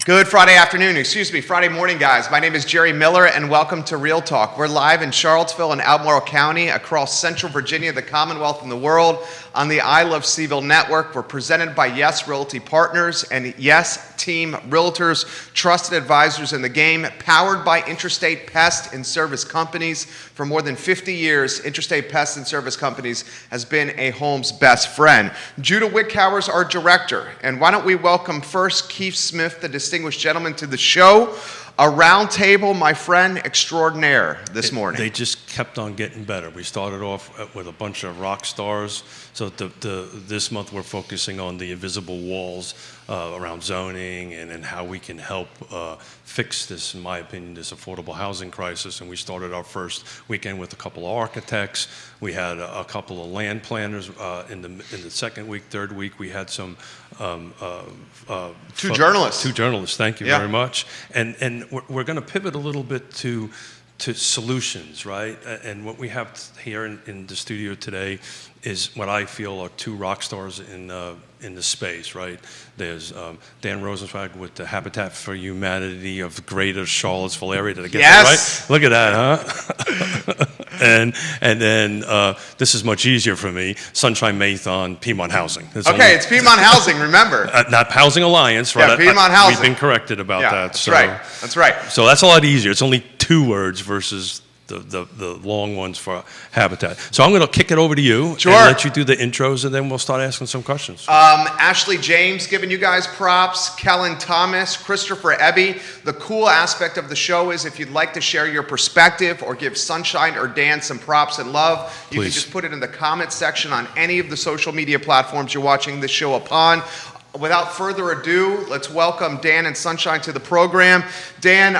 Good Friday morning, guys. My name is Jerry Miller, and welcome to Real Talk. We're live in Charlottesville and Albemarle County, across Central Virginia, the Commonwealth, and the world, on the I Love CVille Network. We're presented by Yes Realty Partners and Yes Team Realtors, trusted advisors in the game, powered by Intrastate Pest and Service Companies. For more than 50 years, Intrastate Pest and Service Companies has been a home's best friend. Judah Wickhauer is our director, and why don't we welcome first Keith Smith, the distinguished gentleman, to the show. A round table, my friend extraordinaire this morning. They just kept on getting better. We started off with a bunch of rock stars. So this month we're focusing on the invisible walls around zoning and how we can help fix this, in my opinion, this affordable housing crisis. And we started our first weekend with a couple of architects. We had a couple of land planners in the second week. Third week we had some Two journalists. Thank you very much. And we're going to pivot a little bit to solutions, right? And what we have here in the studio today is what I feel are two rock stars in the space, right? There's Dan Rosensweig with the Habitat for Humanity of the Greater Charlottesville area. Did I get that right? Look at that, huh? and then this is much easier for me. Sunshine Mathon, Piedmont Housing. It's Piedmont Housing. Remember, not Housing Alliance, right? Yeah, Piedmont Housing. We've been corrected about that. That's right. That's right. So that's a lot easier. It's only 2 words versus the long ones for Habitat. So I'm going to kick it over to you and let you do the intros, and then we'll start asking some questions. Ashley James giving you guys props, Kellen Thomas, Christopher Ebby. The cool aspect of the show is if you'd like to share your perspective or give Sunshine or Dan some props and love, you can just put it in the comment section on any of the social media platforms you're watching this show upon. Without further ado, let's welcome Dan and Sunshine to the program. Dan,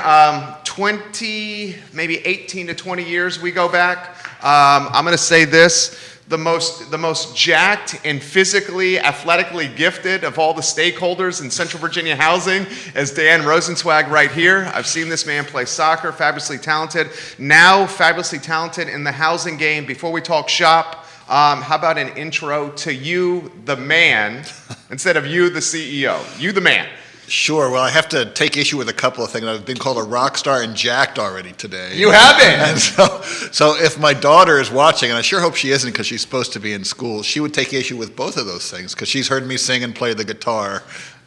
20, maybe 18 to 20 years we go back. I'm going to say this, the most jacked and physically, athletically gifted of all the stakeholders in Central Virginia housing is Dan Rosensweig right here. I've seen this man play soccer, fabulously talented. Now fabulously talented in the housing game. Before we talk shop, how about an intro to you, the man, instead of you, the CEO? You, the man. Sure. Well, I have to take issue with a couple of things. I've been called a rock star and jacked already today. You have been. And so if my daughter is watching, and I sure hope she isn't because she's supposed to be in school, she would take issue with both of those things because she's heard me sing and play the guitar.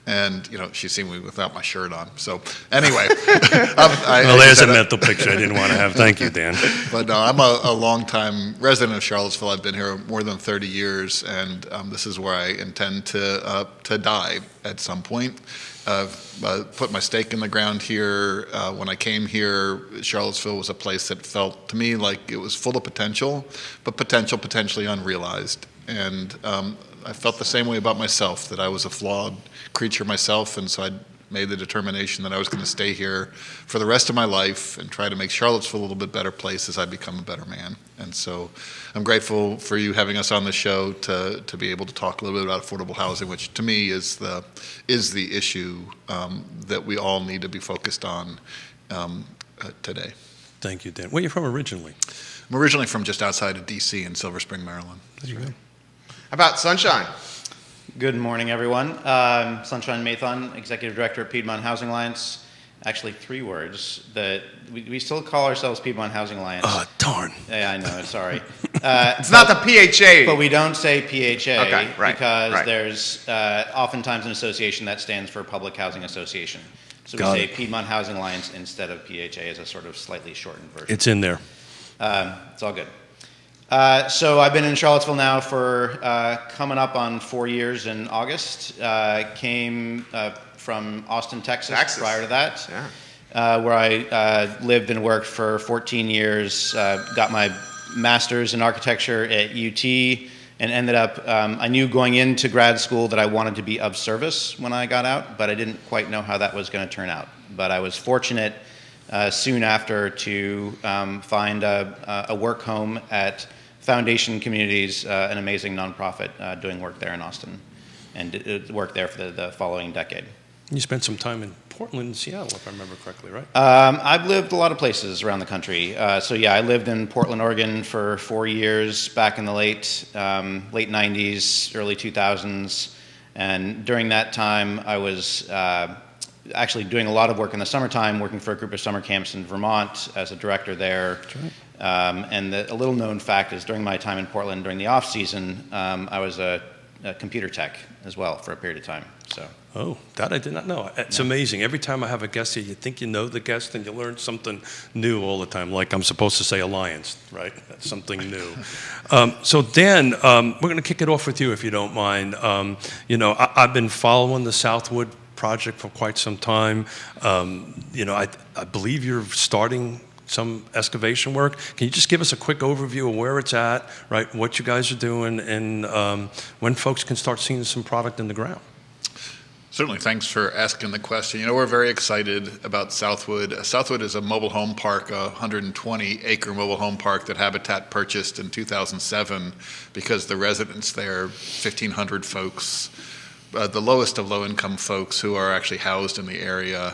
And, she's seen me without my shirt on. So, anyway. There's a mental picture I didn't want to have. Thank you, Dan. But no, I'm a longtime resident of Charlottesville. I've been here more than 30 years, and this is where I intend to die at some point. I've put my stake in the ground here. When I came here, Charlottesville was a place that felt to me like it was full of potential, but potentially unrealized. And I felt the same way about myself, that I was a flawed creature myself, and so I made the determination that I was going to stay here for the rest of my life and try to make Charlottesville a little bit better place as I become a better man. And so I'm grateful for you having us on the show to be able to talk a little bit about affordable housing, which to me is the issue that we all need to be focused on today. Thank you, Dan. Where are you from originally? I'm originally from just outside of D.C. in Silver Spring, Maryland. There you go. How about Sunshine? Good morning, everyone. Sunshine Mathon, Executive Director at Piedmont Housing Alliance. Actually, 3 words. We still call ourselves Piedmont Housing Alliance. Oh, darn. Yeah, I know. Sorry. It's not the PHA. But we don't say PHA because there's oftentimes an association that stands for Public Housing Association. So we say Piedmont Housing Alliance instead of PHA as a sort of slightly shortened version. It's in there. It's all good. So I've been in Charlottesville now for coming up on 4 years in August. Came from Austin, Texas prior to that, where I lived and worked for 14 years. Got my master's in architecture at UT and ended up, I knew going into grad school that I wanted to be of service when I got out, but I didn't quite know how that was going to turn out. But I was fortunate soon after to find a work home at Foundation Communities, an amazing nonprofit doing work there in Austin, and worked there for the following decade. You spent some time in Portland and Seattle, if I remember correctly, right? I've lived a lot of places around the country. I lived in Portland, Oregon for 4 years back in the late 90s, early 2000s. And during that time, I was actually doing a lot of work in the summertime, working for a group of summer camps in Vermont as a director there. And a little known fact is during my time in Portland during the off season, I was a computer tech as well for a period of time. So. Oh, that I did not know. It's amazing. Every time I have a guest here, you think you know the guest and you learn something new all the time. Like I'm supposed to say alliance, right? That's something new. So Dan, we're going to kick it off with you if you don't mind. I've been following the Southwood project for quite some time. I believe you're starting some excavation work. Can you just give us a quick overview of where it's at, right? What you guys are doing, and when folks can start seeing some product in the ground? Certainly, thanks for asking the question. We're very excited about Southwood. Southwood is a mobile home park, a 120-acre mobile home park that Habitat purchased in 2007 because the residents there, 1,500 folks, the lowest of low-income folks who are actually housed in the area,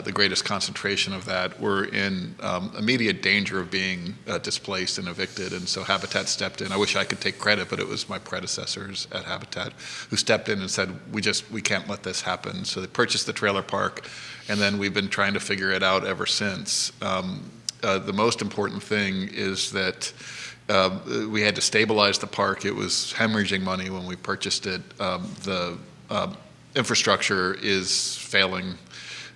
the greatest concentration of that, were in immediate danger of being displaced and evicted, and so Habitat stepped in. I wish I could take credit, but it was my predecessors at Habitat who stepped in and said, we can't let this happen. So they purchased the trailer park, and then we've been trying to figure it out ever since. The most important thing is that we had to stabilize the park. It was hemorrhaging money when we purchased it. The infrastructure is failing.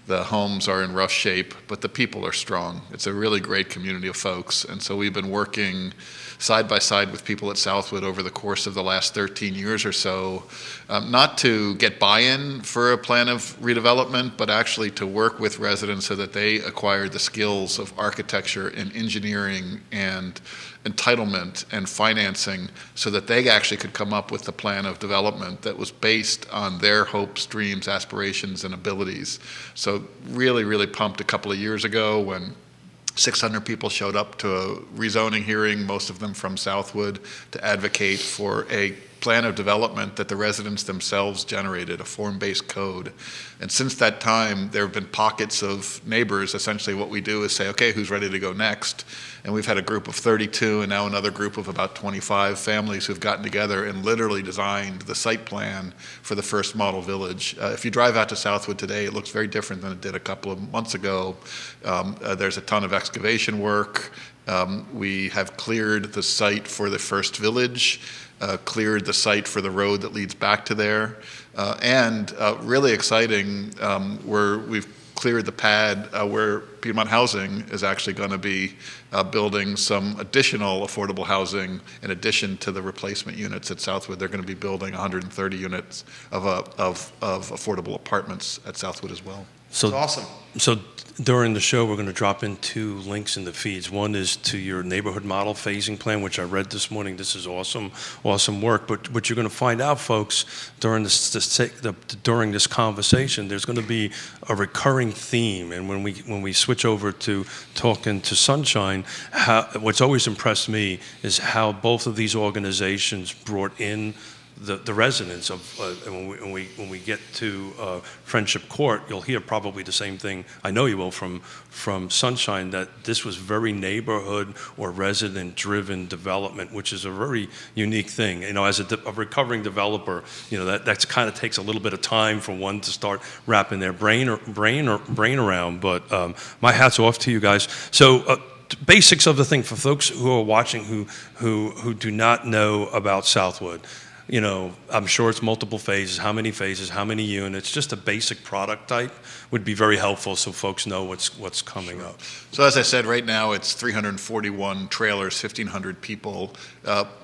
The homes are in rough shape, but the people are strong. It's a really great community of folks, and so we've been working side by side with people at Southwood over the course of the last 13 years or so, not to get buy-in for a plan of redevelopment, but actually to work with residents so that they acquired the skills of architecture and engineering and entitlement and financing so that they actually could come up with a plan of development that was based on their hopes, dreams, aspirations, and abilities. So really, really pumped a couple of years ago when 600 people showed up to a rezoning hearing, most of them from Southwood, to advocate for a plan of development that the residents themselves generated, a form-based code. And since that time, there have been pockets of neighbors. Essentially what we do is say, okay, who's ready to go next? And we've had a group of 32 and now another group of about 25 families who've gotten together and literally designed the site plan for the first model village. If you drive out to Southwood today, it looks very different than it did a couple of months ago. There's a ton of excavation work. We have cleared the site for the first village, cleared the site for the road that leads back to there, and really exciting, we've cleared the pad where Piedmont Housing is actually going to be building some additional affordable housing in addition to the replacement units at Southwood. They're going to be building 130 units of affordable apartments at Southwood as well. So that's awesome. So during the show, we're going to drop in two links in the feeds. One is to your neighborhood model phasing plan, which I read this morning. This is awesome work. But what you're going to find out, folks, during during this conversation, there's going to be a recurring theme. And when we switch over to talking to Sunshine, what's always impressed me is how both of these organizations brought in the residents of when we get to Friendship Court, you'll hear probably the same thing. I know you will from Sunshine, that this was very neighborhood or resident-driven development, which is a very unique thing. As a recovering developer, that kind of takes a little bit of time for one to start wrapping their brain around. But my hat's off to you guys. So. Basics of the thing for folks who are watching who do not know about Southwood. I'm sure it's multiple phases, how many units, just a basic product type would be very helpful so folks know what's coming up. So as I said, right now it's 341 trailers, 1,500 people.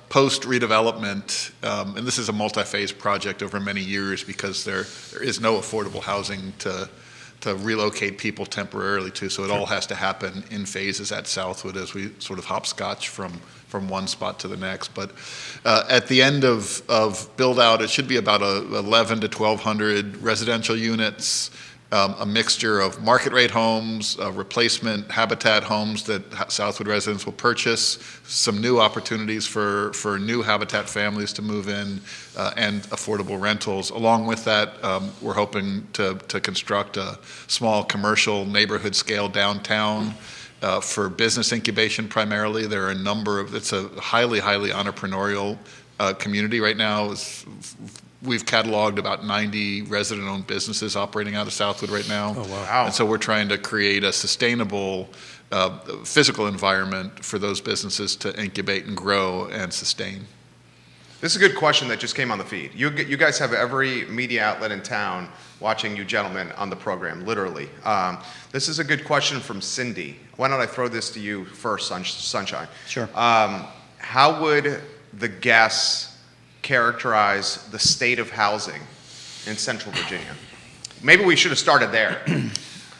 Post redevelopment, and this is a multi-phase project over many years because there is no affordable housing to relocate people temporarily to, so it all has to happen in phases at Southwood as we sort of hopscotch from one spot to the next. But at the end of build out, it should be about 11 to 1,200 residential units, a mixture of market rate homes, replacement Habitat homes that Southwood residents will purchase, some new opportunities for new Habitat families to move in, and affordable rentals. Along with that, we're hoping to construct a small commercial neighborhood scale downtown for business incubation primarily. There are a number of, it's a highly entrepreneurial community right now. we've cataloged about 90 resident-owned businesses operating out of Southwood right now. Oh, wow. And so we're trying to create a sustainable physical environment for those businesses to incubate and grow and sustain. This is a good question that just came on the feed. You guys have every media outlet in town watching you gentlemen on the program, literally. This is a good question from Cindy. Why don't I throw this to you first, Sunshine? Sure. How would the guests characterize the state of housing in Central Virginia? Maybe we should have started there.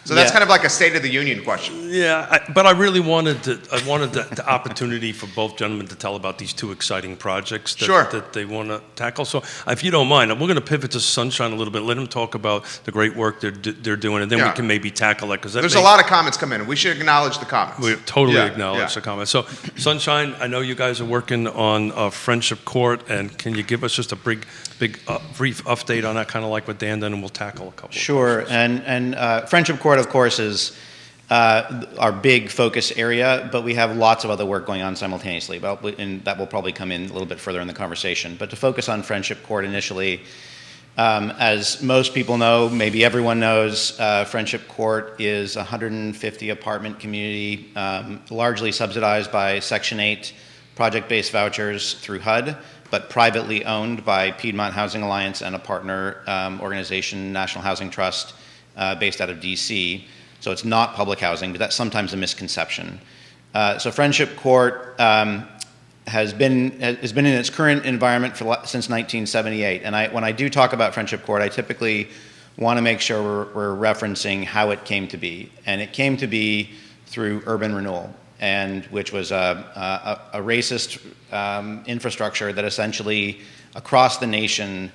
So that's kind of like a State of the Union question. Yeah, but I really wanted the opportunity for both gentlemen to tell about these two exciting projects that they want to tackle. So if you don't mind, we're going to pivot to Sunshine a little bit. Let them talk about the great work they're doing, and then we can maybe tackle it. There's a lot of comments come in. We should acknowledge the comments. We totally acknowledge the comments. So Sunshine, I know you guys are working on Friendship Court, and can you give us just a brief update on that, kind of like what Dan done, and we'll tackle a couple. Sure, and Friendship Court, of course, is our big focus area, but we have lots of other work going on simultaneously, and that will probably come in a little bit further in the conversation. But to focus on Friendship Court initially, as most people know, maybe everyone knows, Friendship Court is a 150 apartment community, largely subsidized by Section 8 project-based vouchers through HUD, but privately owned by Piedmont Housing Alliance and a partner organization, National Housing Trust, based out of DC. So it's not public housing, but that's sometimes a misconception. So Friendship Court has been in its current environment since 1978. And when I do talk about Friendship Court, I typically want to make sure we're referencing how it came to be. And it came to be through urban renewal, which was a racist infrastructure that essentially across the nation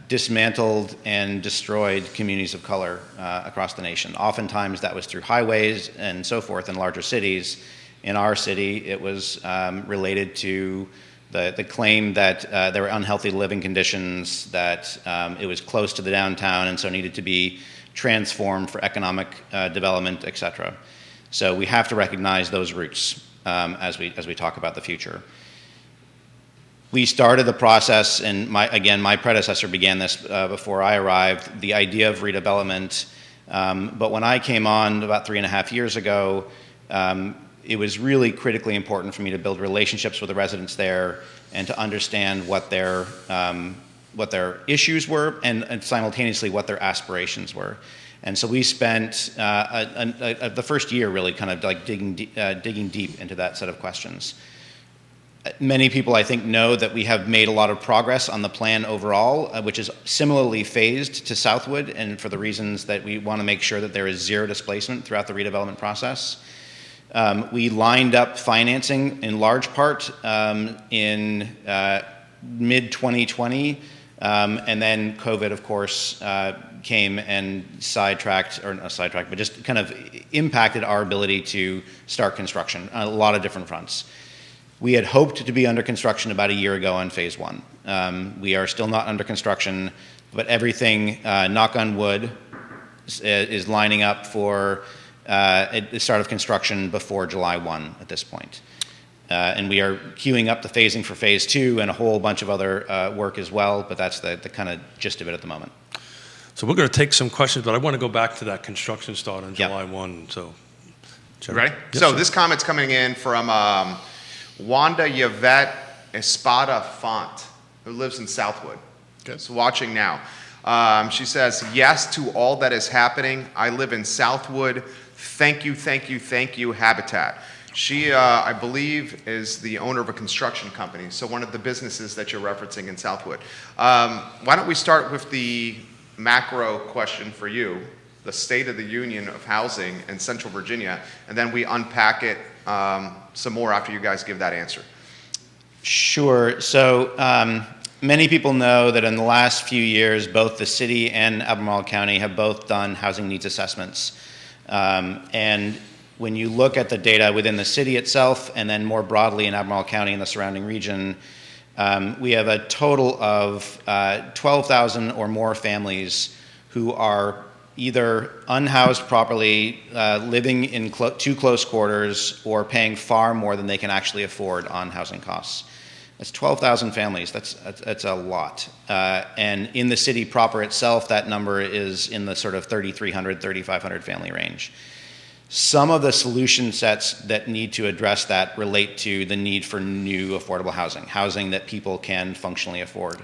dismantled and destroyed communities of color across the nation. Oftentimes that was through highways and so forth in larger cities. In our city, it was related to the claim that there were unhealthy living conditions, that it was close to the downtown and so needed to be transformed for economic development, et cetera. So we have to recognize those roots as we talk about the future. We started the process, and my predecessor began this before I arrived, the idea of redevelopment. But when I came on about 3.5 years ago, it was really critically important for me to build relationships with the residents there and to understand what their issues were and simultaneously what their aspirations were. And so we spent the first year really kind of like digging deep into that set of questions. Many people, I think, know that we have made a lot of progress on the plan overall, which is similarly phased to Southwood, and for the reasons that we want to make sure that there is zero displacement throughout the redevelopment process. We lined up financing in large part in mid-2020, and then COVID, of course, came and but just kind of impacted our ability to start construction on a lot of different fronts. We had hoped to be under construction about a year ago on phase one. We are still not under construction, but everything, knock on wood, is lining up for the start of construction before July 1 at this point. And we are queuing up the phasing for phase two and a whole bunch of other work as well, but that's the kind of gist of it at the moment. So we're going to take some questions, but I want to go back to that construction start on July 1. So, you ready? Yes, so this comment's coming in from Wanda Yvette Espada Font, who lives in Southwood. Okay. So watching now. She says, yes to all that is happening. I live in Southwood. Thank you, thank you, thank you, Habitat. She, I believe, is the owner of a construction company, so one of the businesses that you're referencing in Southwood. Why don't we start with the macro question for you, the State of the Union of housing in Central Virginia, and then we unpack it some more after you guys give that answer. Sure. So many people know that in the last few years, both the city and Albemarle County have both done housing needs assessments. And when you look at the data within the city itself and then more broadly in Albemarle County and the surrounding region, we have a total of 12,000 or more families who are either unhoused properly, living in too close quarters, or paying far more than they can actually afford on housing costs. That's 12,000 families. That's a lot. And in the city proper itself, that number is in the sort of 3,300, 3,500 family range. Some of the solution sets that need to address that relate to the need for new affordable housing that people can functionally afford.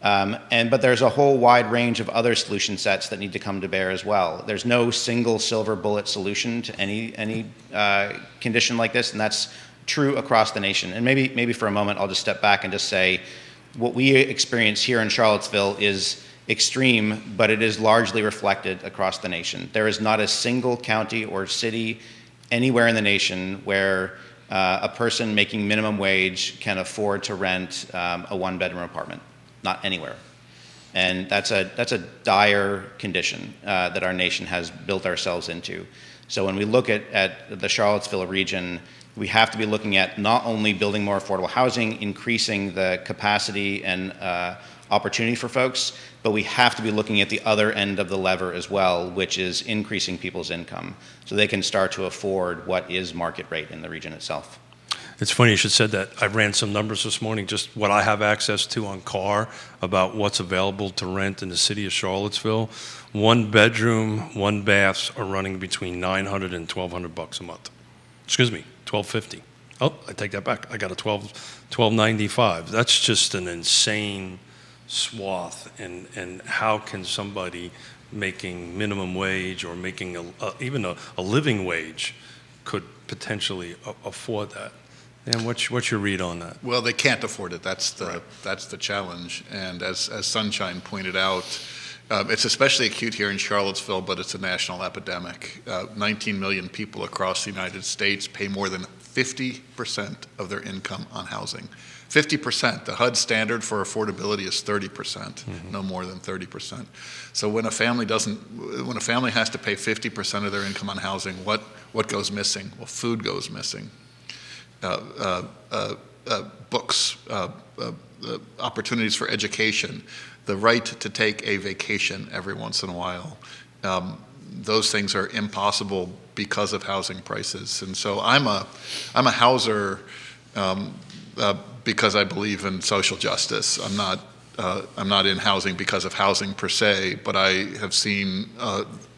But there's a whole wide range of other solution sets that need to come to bear as well. There's no single silver bullet solution to any condition like this, and that's true across the nation. And maybe for a moment I'll just step back and just say what we experience here in Charlottesville is extreme, but it is largely reflected across the nation. There is not a single county or city anywhere in the nation where a person making minimum wage can afford to rent a one-bedroom apartment. Not anywhere. And that's a dire condition that our nation has built ourselves into. So when we look at the Charlottesville region, we have to be looking at not only building more affordable housing, increasing the capacity and opportunity for folks, but we have to be looking at the other end of the lever as well, which is increasing people's income so they can start to afford what is market rate in the region itself. It's funny you should said that. I ran some numbers this morning, just what I have access to on CAR about what's available to rent in the city of Charlottesville. One bedroom, one baths are running between $900 and $1,200 a month. Excuse me, $1,250. Oh, I take that back. I got a $1,295. That's just an insane swath. And how can somebody making minimum wage or making even a living wage could potentially afford that? And what's your read on that? Well, they can't afford it. That's the challenge. And as Sunshine pointed out, it's especially acute here in Charlottesville, but it's a national epidemic. 19 million people across the United States pay more than 50% of their income on housing. 50%. The HUD standard for affordability is 30%, no more than 30%. So when a family has to pay 50% of their income on housing, what goes missing? Well, food goes missing. Books, opportunities for education, the right to take a vacation every once in a while. Those things are impossible because of housing prices. And so I'm a houser because I believe in social justice. I'm not in housing because of housing per se, but I have seen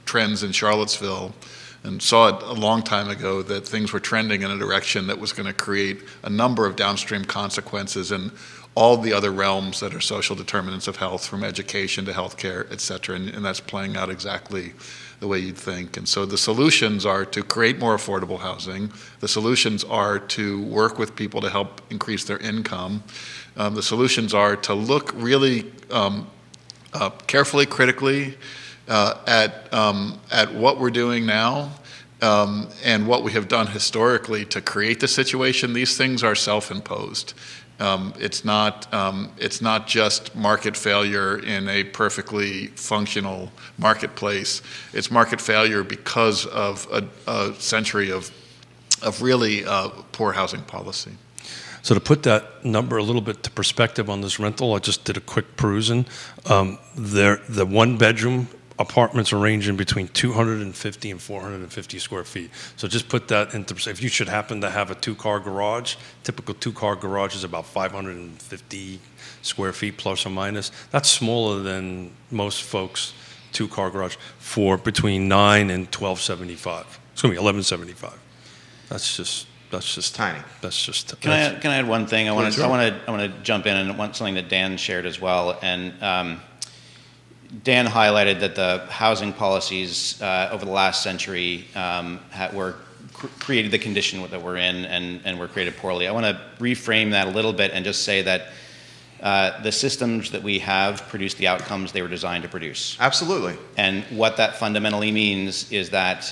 trends in Charlottesville and saw it a long time ago that things were trending in a direction that was going to create a number of downstream consequences in all the other realms that are social determinants of health, from education to healthcare, et cetera, and that's playing out exactly the way you'd think. And so the solutions are to create more affordable housing. The solutions are to work with people to help increase their income. The solutions are to look really carefully, critically, at what we're doing now and what we have done historically to create the situation. These things are self-imposed. It's not just market failure in a perfectly functional marketplace. It's market failure because of a century of really poor housing policy. So to put that number a little bit to perspective on this rental, I just did a quick perusing. The one-bedroom apartments are ranging between 250 and 450 square feet. So just put that into, if you should happen to have a two-car garage, typical two-car garage is about 550 square feet plus or minus. That's smaller than most folks' two-car garage for between 9 and 1275. It's going to be 1175. That's just tiny. That's just. Can I add one thing? I want to jump in and want something that Dan shared as well. And Dan highlighted that the housing policies over the last century created the condition that we're in and were created poorly. I want to reframe that a little bit and just say that the systems that we have produce the outcomes they were designed to produce. Absolutely. And what that fundamentally means is that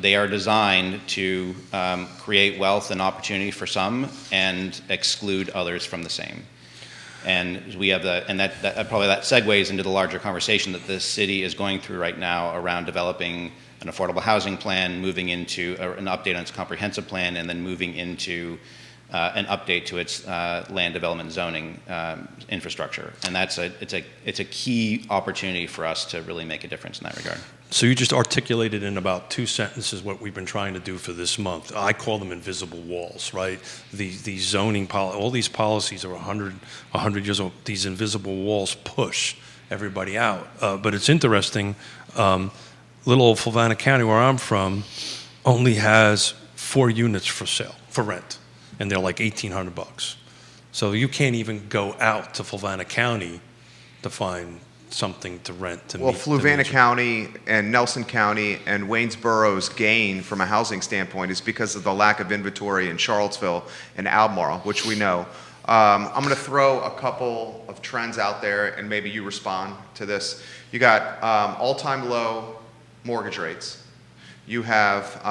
they are designed to create wealth and opportunity for some and exclude others from the same. And we have that probably that segues into the larger conversation that the city is going through right now around developing an affordable housing plan, moving into an update on its comprehensive plan, and then moving into an update to its land development zoning infrastructure, and it's a key opportunity for us to really make a difference in that regard. So you just articulated in about 2 sentences what we've been trying to do for this month. I call them invisible walls, right? The zoning all these policies are 100 years old. These invisible walls push everybody out. But it's interesting. Little old Fluvanna County, where I'm from, only has 4 units for sale for rent, and they're like $1,800. So you can't even go out to Fluvanna County to find something to rent to Well, meet the Fluvanna needs. County and Nelson County and Waynesboro's gain from a housing standpoint is because of the lack of inventory in Charlottesville and Albemarle, which we know. I'm going to throw a couple of trends out there, and maybe you respond to this. You got all-time low mortgage rates. You have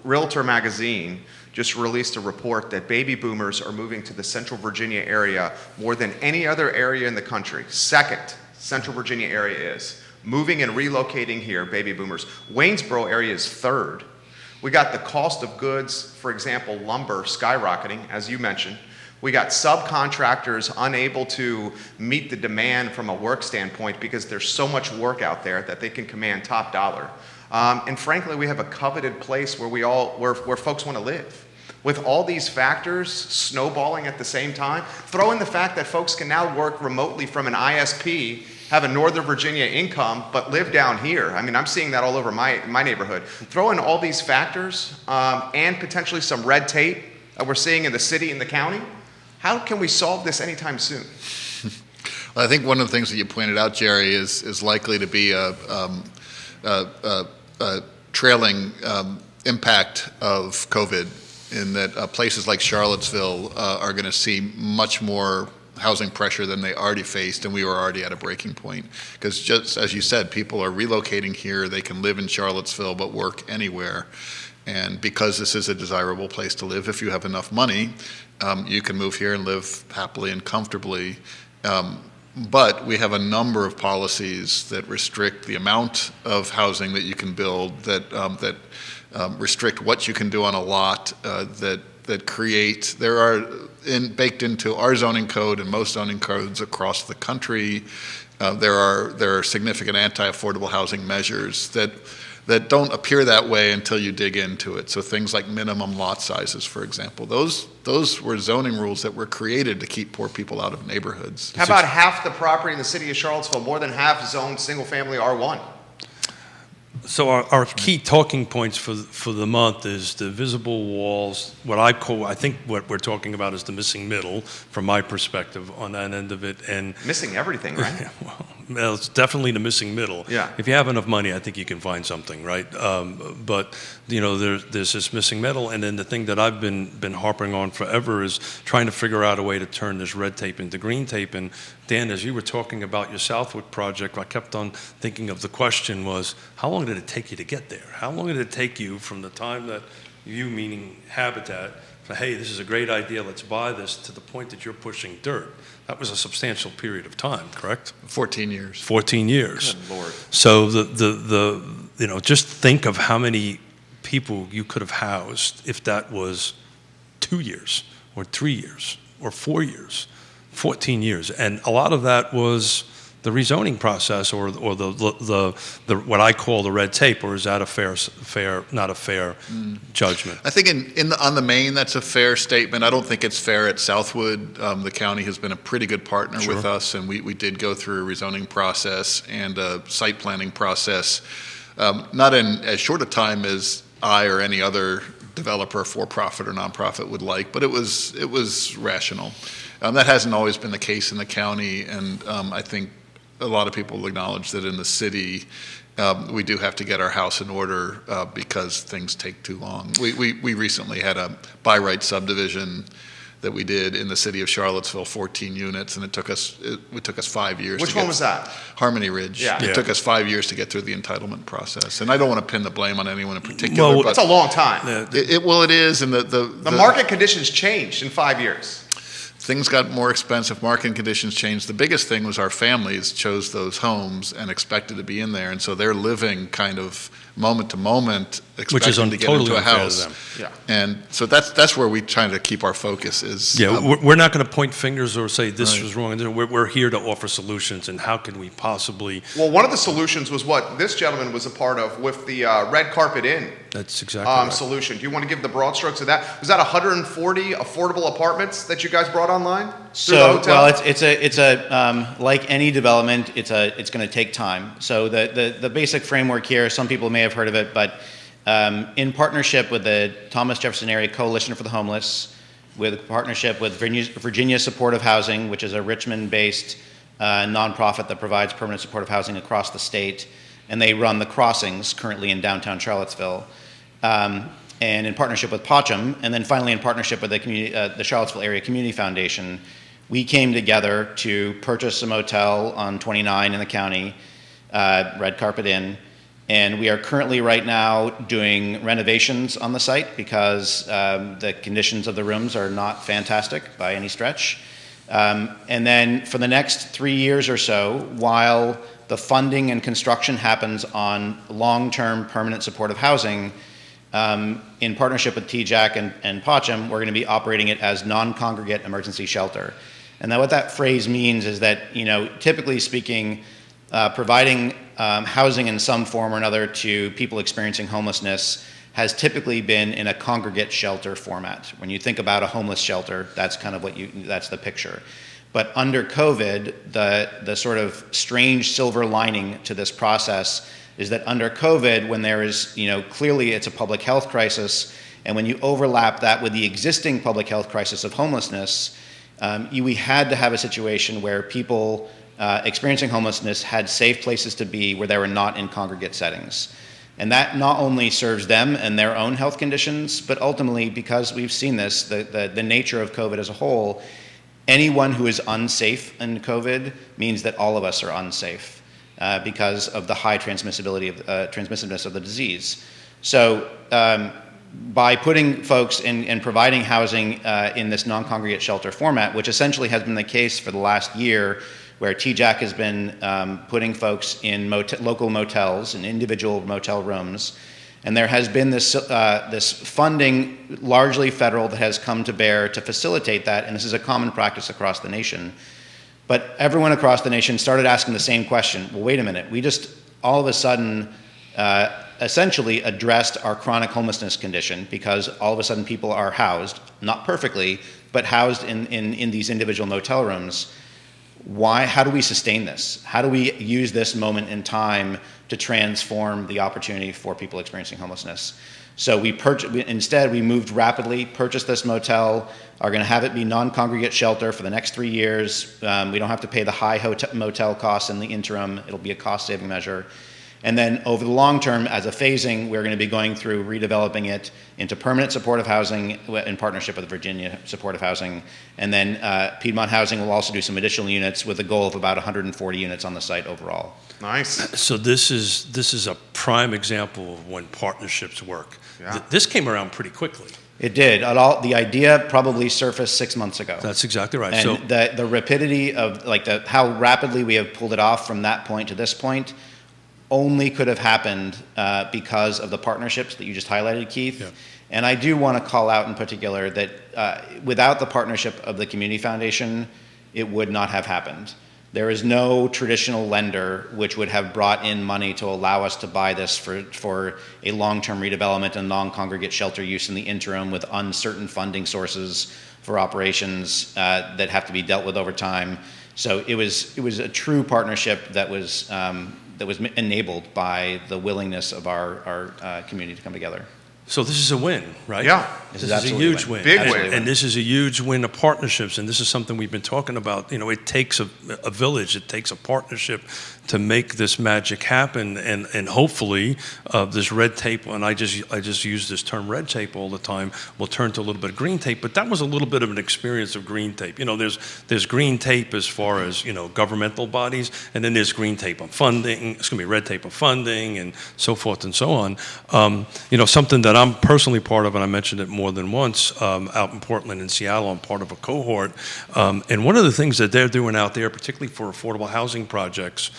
Realtor magazine just released a report that baby boomers are moving to the Central Virginia area more than any other area in the country. Second, Central Virginia area is. Moving and relocating here, baby boomers. Waynesboro area is third. We got the cost of goods, for example, lumber skyrocketing, as you mentioned. We got subcontractors unable to meet the demand from a work standpoint because there's so much work out there that they can command top dollar. And frankly, we have a coveted place where folks want to live. With all these factors snowballing at the same time, throw in the fact that folks can now work remotely from an ISP, have a Northern Virginia income, but live down here. I mean, I'm seeing that all over my neighborhood. Throw in all these factors and potentially some red tape that we're seeing in the city and the county. How can we solve this anytime soon? Well, I think one of the things that you pointed out, Jerry, is likely to be a trailing impact of COVID, in that places like Charlottesville are going to see much more housing pressure than they already faced, and we were already at a breaking point. Because just as you said, people are relocating here. They can live in Charlottesville but work anywhere. And because this is a desirable place to live, if you have enough money, you can move here and live happily and comfortably. But we have a number of policies that restrict the amount of housing that you can build, that restrict what you can do on a lot, that create, baked into our zoning code and most zoning codes across the country, there are significant anti-affordable housing measures that don't appear that way until you dig into it. So things like minimum lot sizes, for example, those were zoning rules that were created to keep poor people out of neighborhoods. How about half the property in the city of Charlottesville, more than half zoned single-family R1? So our key talking points for the month is the visible walls, I think what we're talking about is the missing middle, from my perspective, on that end of it. And Missing everything, right? well, it's definitely the missing middle. Yeah. If you have enough money, I think you can find something, right? But there's this missing middle, and then the thing that I've been harping on forever is trying to figure out a way to turn this red tape into green tape. And Dan, as you were talking about your Southwick project, I kept on thinking of the question was, how long did it take you to get there? How long did it take you from the time that you, meaning Habitat, say, hey, this is a great idea, let's buy this, to the point that you're pushing dirt? That was a substantial period of time, correct? 14 years. 14 years. Good Lord. So just think of how many people you could have housed if that was 2 years or 3 years or 4 years, 14 years. And a lot of that was the rezoning process or the what I call the red tape, or is that not a fair judgment? I think on the main, that's a fair statement. I don't think it's fair at Southwood. The county has been a pretty good partner with us, and we did go through a rezoning process and a site planning process, not in as short a time as I or any other developer, for-profit or nonprofit, would like, but it was rational. That hasn't always been the case in the county, and I think a lot of people will acknowledge that in the city, we do have to get our house in order because things take too long. We recently had a by right subdivision that we did in the city of Charlottesville, 14 units, and it took us 5 years. Which one was that? Harmony Ridge. Yeah. It took us 5 years to get through the entitlement process, and I don't want to pin the blame on anyone in particular. Well, but That's a long time. it is, and The market conditions changed in 5 years. things got more expensive, market conditions changed. The biggest thing was our families chose those homes and expected to be in there, and so they're living kind of moment to moment, Which is expecting to get totally into a unfair to house. them. Yeah. And so that's where we try to keep our focus is. Yeah, we're not going to point fingers or say this Right. was wrong. We're here to offer solutions, and how can we possibly? Well, one of the solutions was what this gentleman was a part of with the Red Carpet Inn That's exactly right. solution. Do you want to give the broad strokes of that? Was that 140 affordable apartments that you guys brought online through the So, hotel? well, it's a like any development, it's going to take time. So the basic framework here, some people may have heard of it, but in partnership with the Thomas Jefferson Area Coalition for the Homeless, with a partnership with Virginia Supportive Housing, which is a Richmond-based nonprofit that provides permanent supportive housing across the state, and they run the Crossings currently in downtown Charlottesville. And in partnership with Pochem, and then finally in partnership with the Charlottesville Area Community Foundation, we came together to purchase a motel on 29 in the county, Red Carpet Inn, and we are currently right now doing renovations on the site because the conditions of the rooms are not fantastic by any stretch. And then for the next 3 years or so, while the funding and construction happens on long-term permanent supportive housing, in partnership with TJAC and Pochem, we're going to be operating it as non-congregate emergency shelter. And what that phrase means is that, typically speaking, providing housing in some form or another to people experiencing homelessness has typically been in a congregate shelter format. When you think about a homeless shelter, that's kind of that's the picture. But under COVID, the sort of strange silver lining to this process is that under COVID, when there is, clearly it's a public health crisis, and when you overlap that with the existing public health crisis of homelessness, we had to have a situation where people experiencing homelessness had safe places to be where they were not in congregate settings. And that not only serves them and their own health conditions, but ultimately, because we've seen this, the nature of COVID as a whole, anyone who is unsafe in COVID means that all of us are unsafe. Because of the high transmissiveness of the disease. So by putting folks and providing housing in this non-congregate shelter format, which essentially has been the case for the last year, where TJAC has been putting folks in local motels, in individual motel rooms, and there has been this funding, largely federal, that has come to bear to facilitate that, and this is a common practice across the nation. But everyone across the nation started asking the same question. Well, wait a minute. We just all of a sudden essentially addressed our chronic homelessness condition because all of a sudden people are housed, not perfectly, but housed in these individual motel rooms. Why? How do we sustain this? How do we use this moment in time to transform the opportunity for people experiencing homelessness? So instead we moved rapidly, purchased this motel, are going to have it be non-congregate shelter for the next 3 years. We don't have to pay the high motel costs in the interim. It'll be a cost-saving measure. And then over the long term, as a phasing, we're going to be going through redeveloping it into permanent supportive housing in partnership with Virginia Supportive Housing. And then Piedmont Housing will also do some additional units with a goal of about 140 units on the site overall. Nice. So this is a prime example of when partnerships work. Yeah. This came around pretty quickly. It did. The idea probably surfaced 6 months ago. That's exactly right. And So the rapidity of how rapidly we have pulled it off from that point to this point only could have happened because of the partnerships that you just highlighted, Keith. Yeah. And I do want to call out in particular that without the partnership of the Community Foundation, it would not have happened. There is no traditional lender which would have brought in money to allow us to buy this for a long-term redevelopment and non-congregate shelter use in the interim with uncertain funding sources for operations that have to be dealt with over time. So it was a true partnership that was enabled by the willingness of our community to come together. So this is a win, right? Yeah. This is a absolutely huge win. Big And- win. And this is a huge win of partnerships, and this is something we've been talking about. It takes a village, it takes a partnership to make this magic happen, and hopefully this red tape, and I just use this term red tape all the time, will turn to a little bit of green tape, but that was a little bit of an experience of green tape. There's green tape as far as, governmental bodies, and then there's green tape on funding, red tape on funding, and so forth and so on. Something that that I'm personally part of, and I mentioned it more than once, out in Portland and Seattle, I'm part of a cohort. And one of the things that they're doing out there, particularly for affordable housing projects,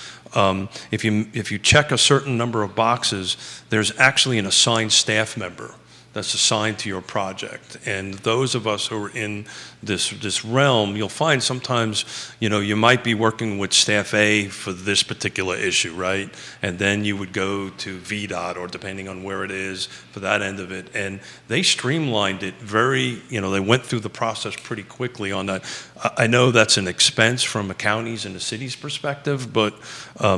if you check a certain number of boxes, there's actually an assigned staff member that's assigned to your project. And those of us who are in this realm, you'll find sometimes, you might be working with staff A for this particular issue, right? And then you would go to VDOT, or depending on where it is, for that end of it. And they streamlined it they went through the process pretty quickly on that. I know that's an expense from a county's and the city's perspective, but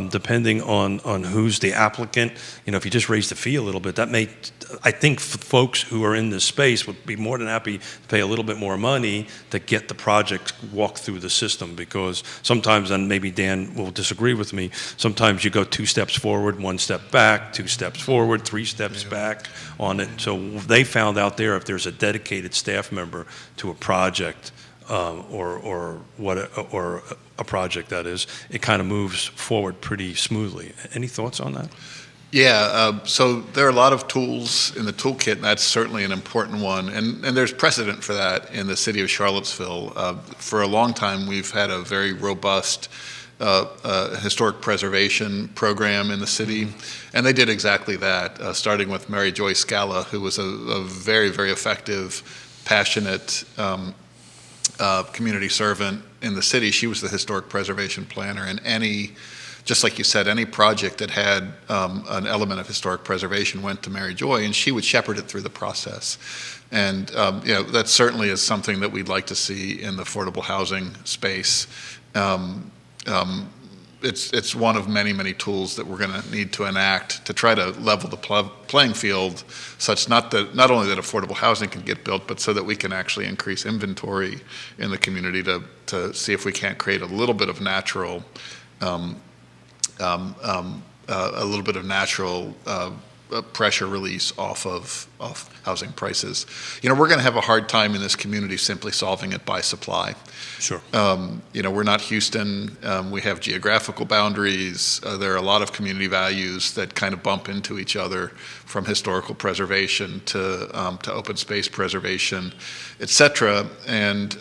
depending on who's the applicant, if you just raise the fee a little bit, I think folks who are in this space would be more than happy to pay a little bit more money to get the project walked through the system, because sometimes, and maybe Dan will disagree with me, sometimes you go 2 steps forward, 1 step back, 2 steps forward, 3 steps back on it. So they found out there, if there's a dedicated staff member to a project, or a project that is, it kind of moves forward pretty smoothly. Any thoughts on that? Yeah, so there are a lot of tools in the toolkit, and that's certainly an important one. And there's precedent for that in the city of Charlottesville. For a long time, we've had a very robust historic preservation program in the city, and they did exactly that, starting with Mary Joy Scala, who was a very, very effective, passionate community servant in the city. She was the historic preservation planner, and just like you said, any project that had an element of historic preservation went to Mary Joy, and she would shepherd it through the process. And that certainly is something that we'd like to see in the affordable housing space. It's one of many, many tools that we're going to need to enact to try to level the playing field, such not only that affordable housing can get built, but so that we can actually increase inventory in the community to see if we can't create a little bit of natural pressure release off housing prices. We're going to have a hard time in this community simply solving it by supply. Sure. We're not Houston. We have geographical boundaries. There are a lot of community values that kind of bump into each other, from historical preservation to open space preservation, et cetera. And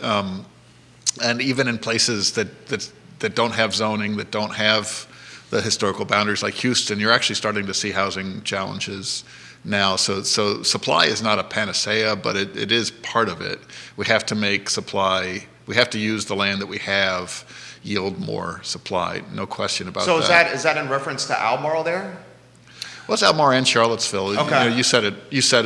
even in places that don't have zoning, that don't have the historical boundaries like Houston, you're actually starting to see housing challenges now. So supply is not a panacea, but it is part of it. We have to make supply, we have to use the land that we have, yield more supply, no question about that. So is that in reference to Albemarle there? Well, it's Albemarle and Charlottesville. Okay. You said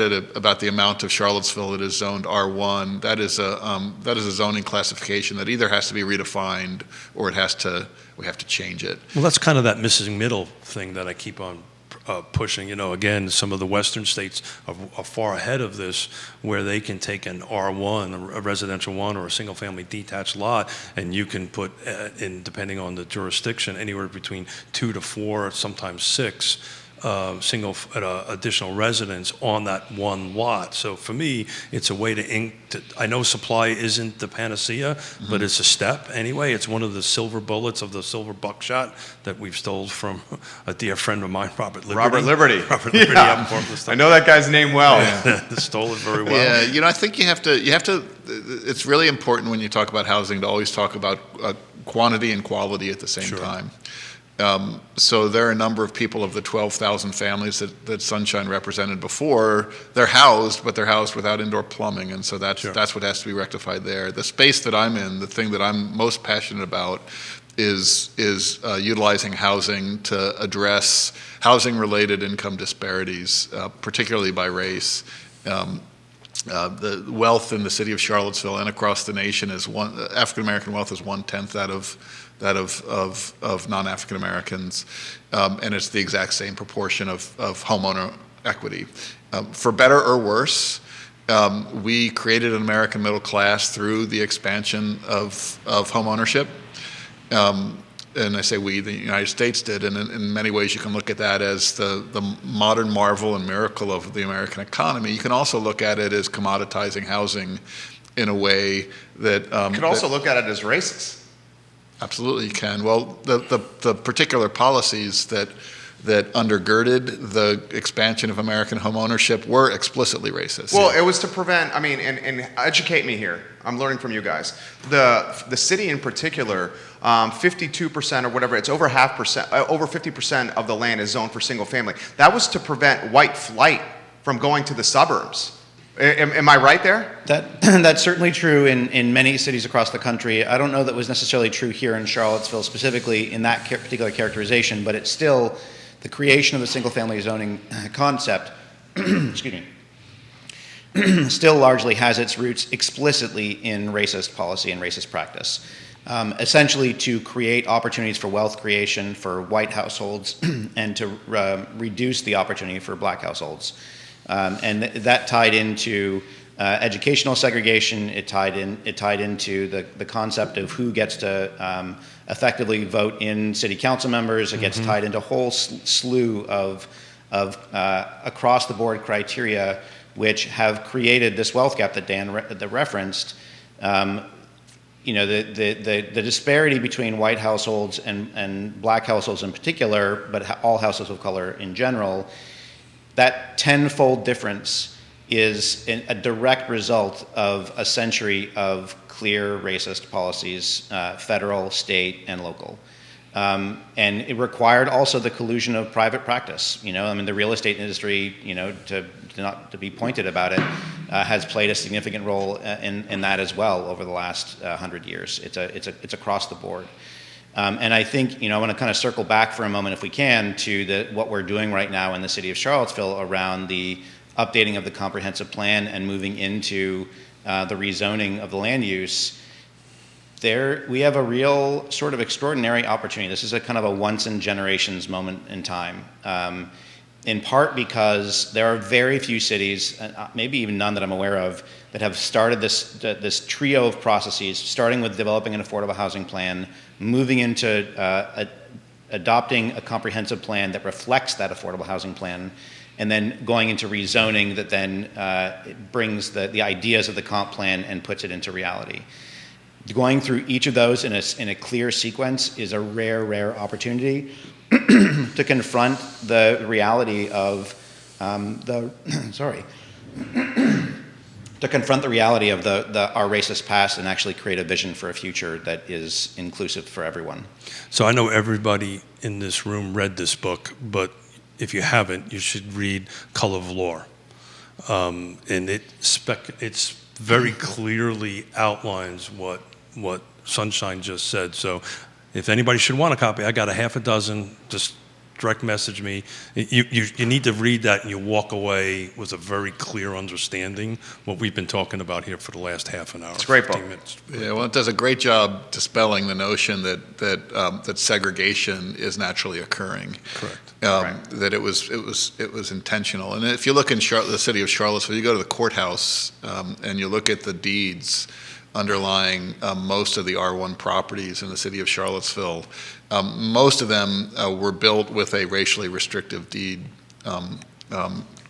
it about the amount of Charlottesville that is zoned R1. That is a zoning classification that either has to be redefined or we have to change it. Well, that's kind of that missing middle thing that I keep on pushing. Again, some of the western states are far ahead of this, where they can take an R1, a residential one, or a single-family detached lot, and you can put in, depending on the jurisdiction, anywhere between 2 to 4, sometimes 6. Single additional residents on that one lot. So for me, it's a way I know supply isn't the panacea, but it's a step anyway. It's one of the silver bullets of the silver buckshot that we've stole from a dear friend of mine, Robert Liberty. Robert Liberty. Yeah. Out in Portland. I know that guy's name well. Yeah. Stole it very well. Yeah, I think you have to. It's really important when you talk about housing to always talk about quantity and quality at the same time. So there are a number of people of the 12,000 families that Sunshine represented before. They're housed, but they're housed without indoor plumbing, and so that's what has to be rectified there. The space that I'm in, the thing that I'm most passionate about, is utilizing housing to address housing-related income disparities, particularly by race. The wealth in the city of Charlottesville and across the nation African American wealth is 1/10 that of non-African Americans, and it's the exact same proportion of homeowner equity. For better or worse, we created an American middle class through the expansion of homeownership. And I say we, the United States did, and in many ways you can look at that as the modern marvel and miracle of the American economy. You can also look at it as commoditizing housing in a way that... you can also look at it as racist. Absolutely you can. Well, the particular policies that that undergirded the expansion of American homeownership were explicitly racist. Well, it was to prevent, I mean, and educate me here. I'm learning from you guys. The city in particular, 52% or whatever, it's over 50% of the land is zoned for single family. That was to prevent white flight from going to the suburbs. Am I right there? That's certainly true in many cities across the country. I don't know that was necessarily true here in Charlottesville specifically in that particular characterization, but it's still the creation of the single-family zoning concept, excuse me, still largely has its roots explicitly in racist policy and racist practice. Essentially to create opportunities for wealth creation for white households and to reduce the opportunity for black households. And that tied into educational segregation. It tied into the concept of who gets to effectively vote in city council members. It gets tied into a whole slew of across the board criteria which have created this wealth gap that Dan referenced. You know, the disparity between white households and black households in particular, but all households of color in general. That tenfold difference is a direct result of a century of clear racist policies, federal, state, and local. And it required also the collusion of private practice. You know, I mean, the real estate industry, you know, not to be pointed about it, has played a significant role in that as well over the last 100 years. It's across the board. And I think, you know, I want to kind of circle back for a moment, if we can, to what we're doing right now in the city of Charlottesville around the updating of the comprehensive plan and moving into the rezoning of the land use. There, we have a real sort of extraordinary opportunity. This is a kind of a once in generations moment in time. In part because there are very few cities, maybe even none that I'm aware of, that have started this trio of processes, starting with developing an affordable housing plan, moving into adopting a comprehensive plan that reflects that affordable housing plan, and then going into rezoning that then brings the ideas of the comp plan and puts it into reality. Going through each of those in a clear sequence is a rare opportunity to confront the reality of our racist past and actually create a vision for a future that is inclusive for everyone. So I know everybody in this room read this book, but if you haven't, you should read Color of Law. And it's very clearly outlines what Sunshine just said. So if anybody should want a copy, I got a half a dozen. Just direct message me. You need to read that and you walk away with a very clear understanding what we've been talking about here for the last half an hour. It's a great book. Minutes. Yeah, well, it does a great job dispelling the notion that segregation is naturally occurring. Correct. That it was intentional. And if you look in the city of Charlottesville, you go to the courthouse and you look at the deeds underlying most of the R1 properties in the city of Charlottesville. Most of them were built with a racially restrictive deed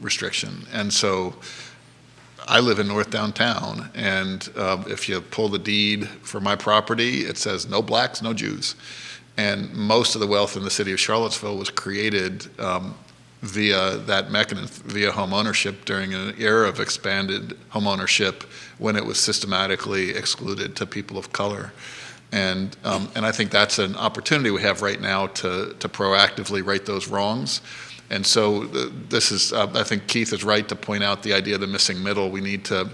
restriction. And so I live in North Downtown, and if you pull the deed for my property, it says no blacks, no Jews. And most of the wealth in the city of Charlottesville was created via that mechanism, via home ownership during an era of expanded home ownership when it was systematically excluded to people of color. And I think that's an opportunity we have right now to proactively right those wrongs. And so this is, I think Keith is right to point out the idea of the missing middle. We need to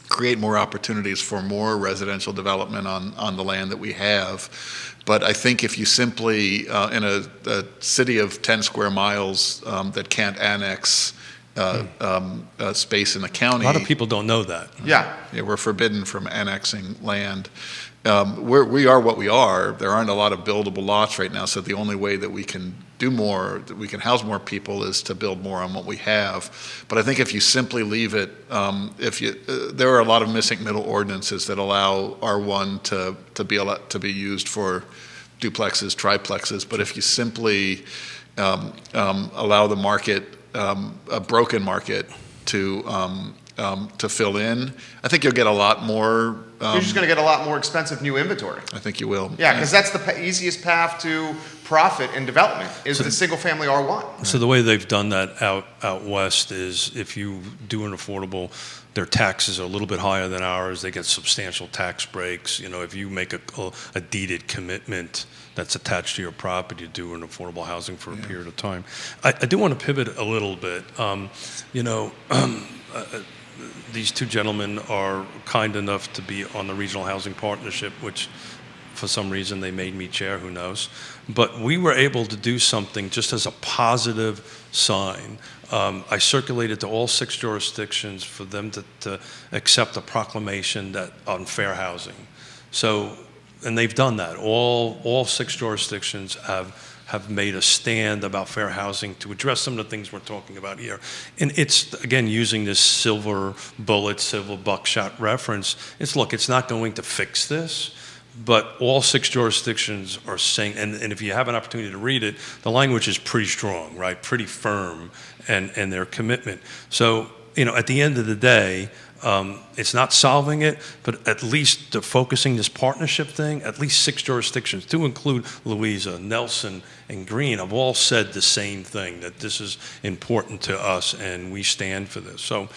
create more opportunities for more residential development on the land that we have. But I think if you simply, in a city of 10 square miles that can't annex space in the county. A lot of people don't know that. Yeah, we're forbidden from annexing land. We are what we are. There aren't a lot of buildable lots right now, so the only way that we can do more, that we can house more people, is to build more on what we have. But I think if you simply leave it, there are a lot of missing middle ordinances that allow R1 to be used for duplexes, triplexes. But if you simply allow the market, a broken market, to fill in, I think you'll get a lot more. you're just going to get a lot more expensive new inventory. I think you will. Yeah, because that's the easiest path to profit in development is the single family R1. So the way they've done that out west is if you do an affordable, their taxes are a little bit higher than ours. They get substantial tax breaks. You know, if you make a deeded commitment that's attached to your property to do an affordable housing for a period of time. I do want to pivot a little bit. These two gentlemen are kind enough to be on the Regional Housing Partnership, which for some reason they made me chair, who knows. But we were able to do something just as a positive sign. I circulated to all 6 jurisdictions for them to accept a proclamation that on fair housing. So, and they've done that. All 6 jurisdictions have made a stand about fair housing to address some of the things we're talking about here. And it's, again, using this silver bullet, silver buckshot reference. It's not going to fix this, but all 6 jurisdictions are saying, and if you have an opportunity to read it, the language is pretty strong, right? Pretty firm, and their commitment. So, at the end of the day, it's not solving it, but at least focusing this partnership thing, at least 6 jurisdictions, to include Louisa, Nelson, and Greene, have all said the same thing, that this is important to us and we stand for this. So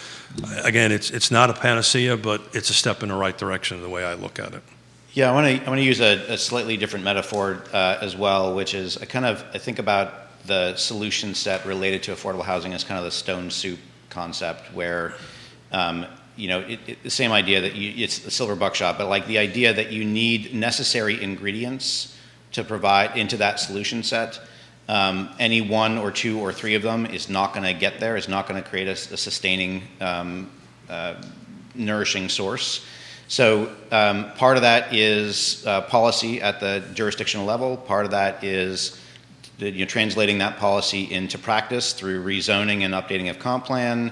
again, it's not a panacea, but it's a step in the right direction the way I look at it. Yeah, I want to use a slightly different metaphor as well, which is I think about the solution set related to affordable housing as kind of the stone soup concept, where the same idea that it's the silver buckshot, but like the idea that you need necessary ingredients to provide into that solution set. Any 1 or 2 or 3 of them is not going to get there, is not going to create a sustaining, nourishing source. So part of that is policy at the jurisdictional level. Part of that is translating that policy into practice through rezoning and updating of comp plan.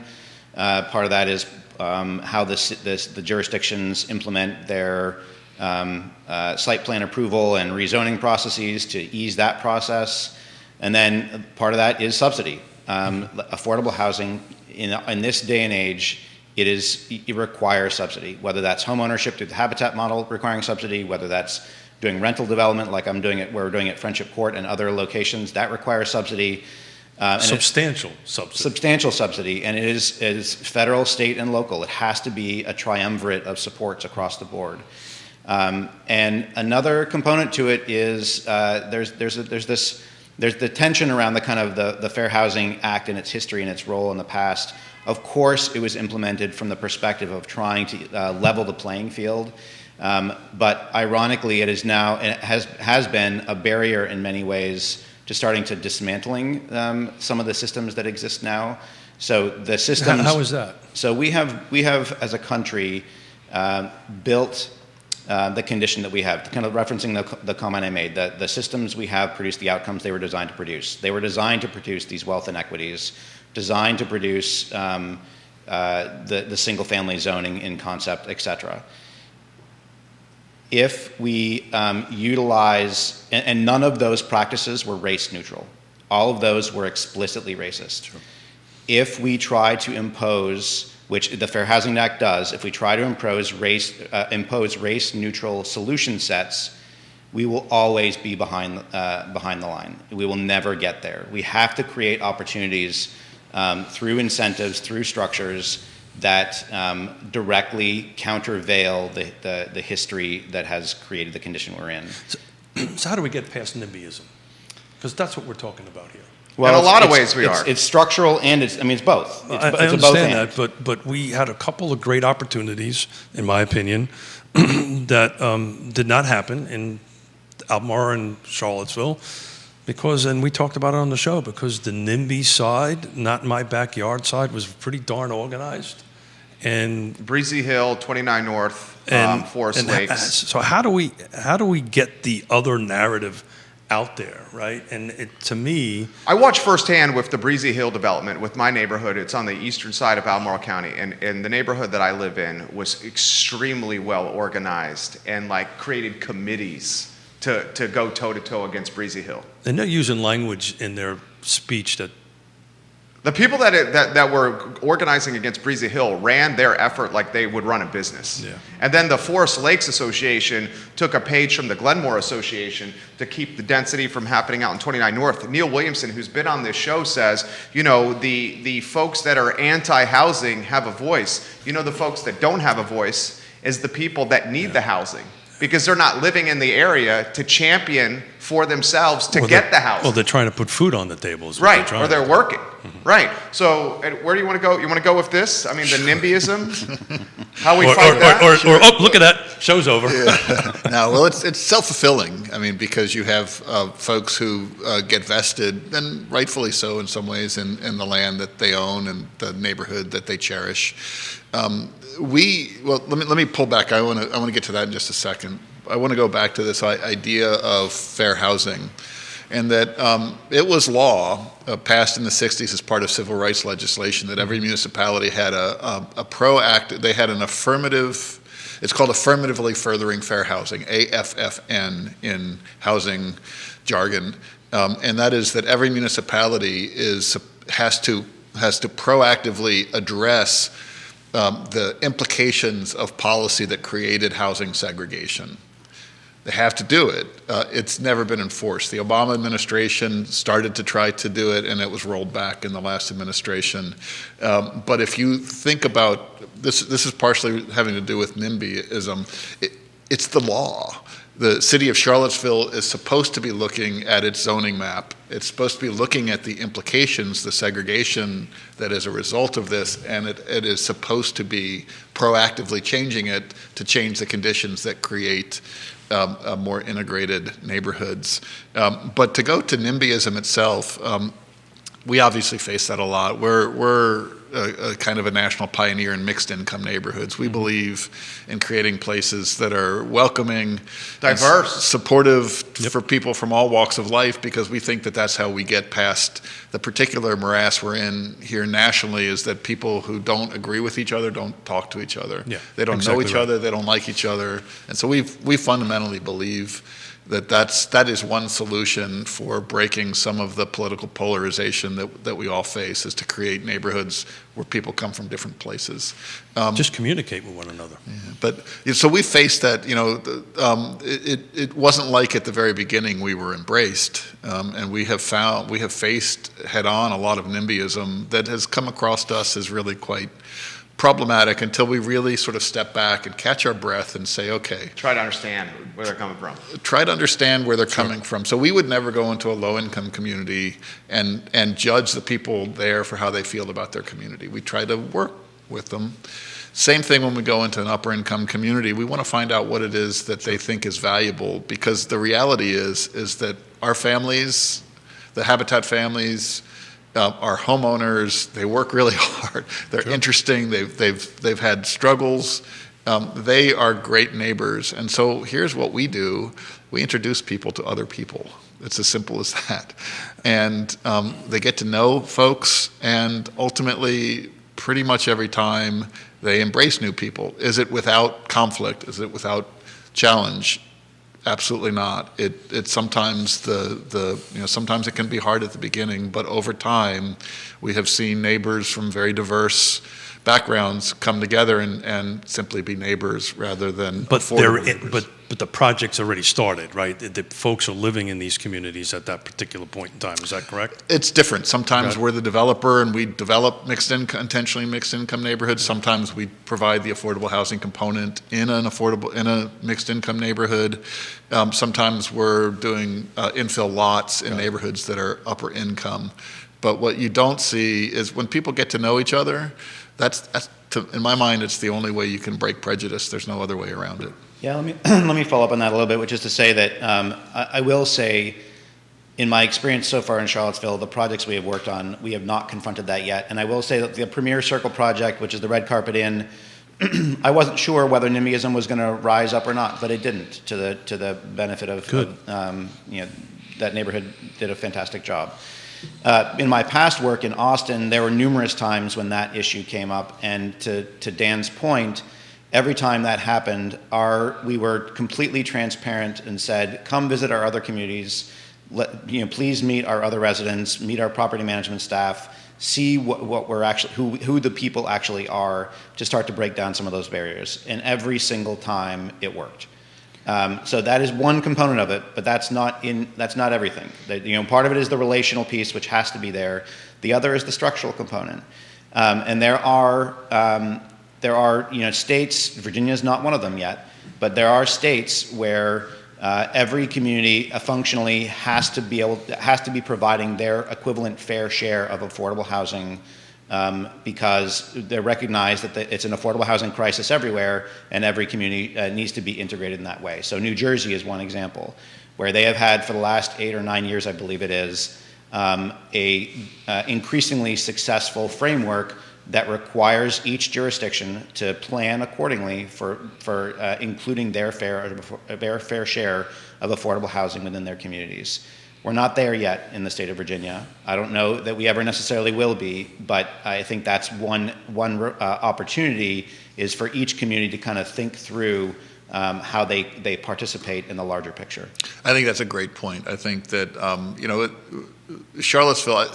Part of that is how the jurisdictions implement their site plan approval and rezoning processes to ease that process. And then part of that is subsidy. Affordable housing in this day and age, it requires subsidy, whether that's home ownership through the habitat model requiring subsidy, whether that's doing rental development like we're doing at Friendship Court and other locations, that requires subsidy. Substantial subsidy. Substantial subsidy, and it is federal, state, and local. It has to be a triumvirate of supports across the board. And another component to it is there's the tension around the kind of the Fair Housing Act and its history and its role in the past. Of course, it was implemented from the perspective of trying to level the playing field. But ironically, it has been a barrier in many ways to starting to dismantling some of the systems that exist now. So the systems. How is that? So we have as a country built the condition that we have. Kind of referencing the comment I made, that the systems we have produce the outcomes they were designed to produce. They were designed to produce these wealth inequities, designed to produce the single family zoning in concept, et cetera. If we utilize, and none of those practices were race neutral. All of those were explicitly racist. True. If we try to impose, which the Fair Housing Act does, if we try to impose race neutral solution sets, we will always be behind the line. We will never get there. We have to create opportunities through incentives, through structures that directly countervail the history that has created the condition we're in. So how do we get past NIMBYism? Because that's what we're talking about here. Well, in a lot of ways we are. It's structural and it's both. I understand that, but we had a couple of great opportunities, in my opinion, that did not happen in Albemarle and Charlottesville. And we talked about it on the show, because the NIMBY side, not my backyard side, was pretty darn organized. And Breezy Hill, 29 North, Forest Lakes. So how do we get the other narrative out there, right? And to me, I watched firsthand with the Breezy Hill development with my neighborhood. It's on the eastern side of Albemarle County, and the neighborhood that I live in was extremely well organized and created committees to go toe-to-toe against Breezy Hill. And they're using language in their speech that the people that were organizing against Breezy Hill ran their effort like they would run a business. Yeah. And then the Forest Lakes Association took a page from the Glenmore Association to keep the density from happening out in 29 North. Neil Williamson, who's been on this show, says, you know, the folks that are anti-housing have a voice. You know, the folks that don't have a voice is the people that need the housing, because they're not living in the area to champion for themselves to get the house. Well, they're trying to put food on the table. Is what Right, trying or they're to do. working. Right. So where do you want to go? You want to go with this? I mean, the NIMBYism? How we fight that? Or oh, look at that. Show's over. No, well, it's self-fulfilling. I mean, because you have folks who get vested, and rightfully so in some ways, in the land that they own and the neighborhood that they cherish. Let me pull back. I want to get to that in just a second. I want to go back to this idea of fair housing, and that it was law passed in the 60s as part of civil rights legislation that every municipality had a proactive. They had an affirmative. It's called affirmatively furthering fair housing, AFFN in housing jargon, and that is that every municipality has to proactively address the implications of policy that created housing segregation. They have to do it. It's never been enforced. The Obama administration started to try to do it, and it was rolled back in the last administration. But if you think about this is partially having to do with NIMBYism. It's the law. The city of Charlottesville is supposed to be looking at its zoning map. It's supposed to be looking at the implications, the segregation that is a result of this, and it is supposed to be proactively changing it to change the conditions that create more integrated neighborhoods. But to go to NIMBYism itself, we obviously face that a lot. We're a kind of a national pioneer in mixed income neighborhoods. We believe in creating places that are welcoming, diverse, supportive for people from all walks of life, because we think that that's how we get past the particular morass we're in here nationally, is that people who don't agree with each other don't talk to each other. Yeah, they don't exactly know each right. other, they don't like each other. And so we fundamentally believe that is one solution for breaking some of the political polarization that we all face, is to create neighborhoods where people come from different places. Just communicate with one another. Yeah, but so we faced that. It wasn't like at the very beginning we were embraced, and we have faced head on a lot of NIMBYism that has come across to us as really quite problematic, until we really sort of step back and catch our breath and say, okay, Try to understand where they're coming from. try to understand where they're coming from. So we would never go into a low-income community and judge the people there for how they feel about their community. We try to work with them. Same thing when we go into an upper-income community. We want to find out what it is that they think is valuable, because the reality is that our families, the Habitat families, are homeowners. They work really hard. They're interesting. They've had struggles. They are great neighbors. And so here's what we do: we introduce people to other people. It's as simple as that. And they get to know folks, and ultimately, pretty much every time, they embrace new people. Is it without conflict? Is it without challenge? Absolutely not. It sometimes sometimes it can be hard at the beginning, but over time, we have seen neighbors from very diverse backgrounds come together and simply be neighbors rather than affordable neighbors. But the project's already started, right? The folks are living in these communities at that particular point in time. Is that correct? It's different. Sometimes Okay. we're the developer and we develop intentionally mixed income neighborhoods. Sometimes we provide the affordable housing component in a mixed income neighborhood. Sometimes we're doing infill lots in neighborhoods that are upper income. But what you don't see is when people get to know each other, in my mind, it's the only way you can break prejudice. There's no other way around it. Yeah, let me follow up on that a little bit, which is to say that I will say, in my experience so far in Charlottesville, the projects we have worked on, we have not confronted that yet. And I will say that the Premier Circle project, which is the Red Carpet Inn, I wasn't sure whether NIMBYism was going to rise up or not, but it didn't. To the benefit of that neighborhood did a fantastic job. In my past work in Austin, there were numerous times when that issue came up, and to Dan's point, every time that happened, we were completely transparent and said, come visit our other communities, please meet our other residents, meet our property management staff, see what we're actually, who the people actually are, to start to break down some of those barriers. And every single time it worked. So that is one component of it, but that's not everything. Part of it is the relational piece, which has to be there. The other is the structural component. And there are states, Virginia is not one of them yet, but there are states where every community functionally has to be providing their equivalent fair share of affordable housing, because they recognize that it's an affordable housing crisis everywhere, and every community needs to be integrated in that way. So New Jersey is one example, where they have had for the last 8 or 9 years, I believe it is, a increasingly successful framework that requires each jurisdiction to plan accordingly for including their fair share of affordable housing within their communities. We're not there yet in the state of Virginia. I don't know that we ever necessarily will be, but I think that's one opportunity, is for each community to kind of think through how they participate in the larger picture. I think that's a great point. I think that, Charlottesville,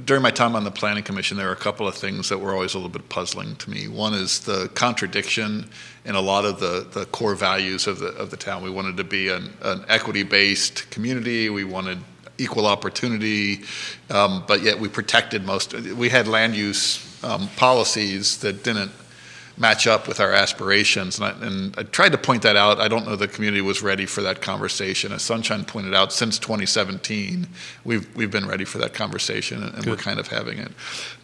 during my time on the Planning Commission, there were a couple of things that were always a little bit puzzling to me. One is the contradiction in a lot of the core values of the town. We wanted to be an equity-based community. We wanted equal opportunity, but yet we protected we had land use policies that didn't match up with our aspirations. And I tried to point that out. I don't know the community was ready for that conversation. As Sunshine pointed out, since 2017, we've been ready for that conversation, and we're kind of having it.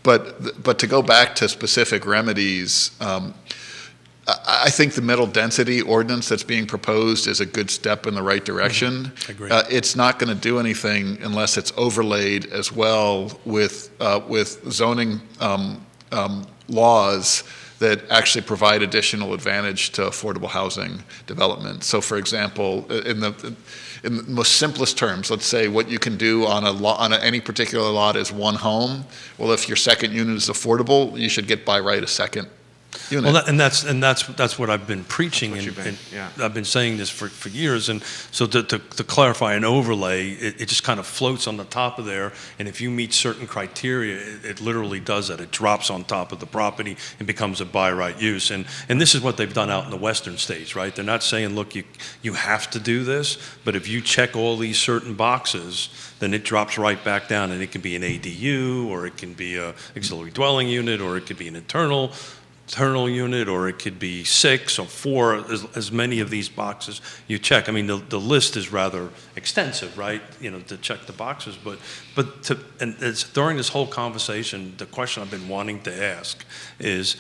But to go back to specific remedies, I think the middle density ordinance that's being proposed is a good step in the right direction. Mm-hmm. Agree. It's not going to do anything unless it's overlaid as well with zoning laws that actually provide additional advantage to affordable housing development. So, for example, in the most simplest terms, let's say what you can do on any particular lot is one home. Well, if your second unit is affordable, you should get by right a second unit. Well, that's what I've been preaching, and I've been saying this for years. And so to clarify an overlay, it just kind of floats on the top of there. And if you meet certain criteria, it literally does that. It drops on top of the property and becomes a by right use. And this is what they've done out in the western states, right? They're not saying, look, you have to do this, but if you check all these certain boxes, then it drops right back down, and it can be an ADU, or it can be a auxiliary dwelling unit, or it could be an internal unit, or it could be 6 or 4, as many of these boxes you check. I mean, the list is rather extensive, right? To check the boxes, during this whole conversation, the question I've been wanting to ask is,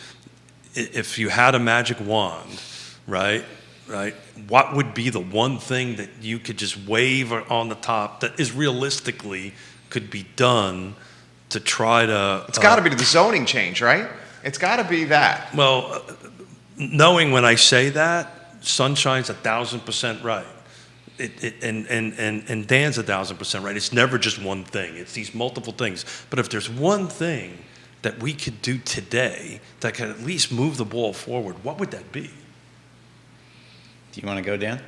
if you had a magic wand, right, what would be the one thing that you could just wave on the top that is realistically could be done to try to... It's got to be the zoning change, right? It's got to be that. Well, knowing when I say that, Sunshine's 1,000% right. And Dan's 1,000% right. It's never just one thing. It's these multiple things. But if there's one thing that we could do today that could at least move the ball forward, what would that be? Do you want to go, Dan?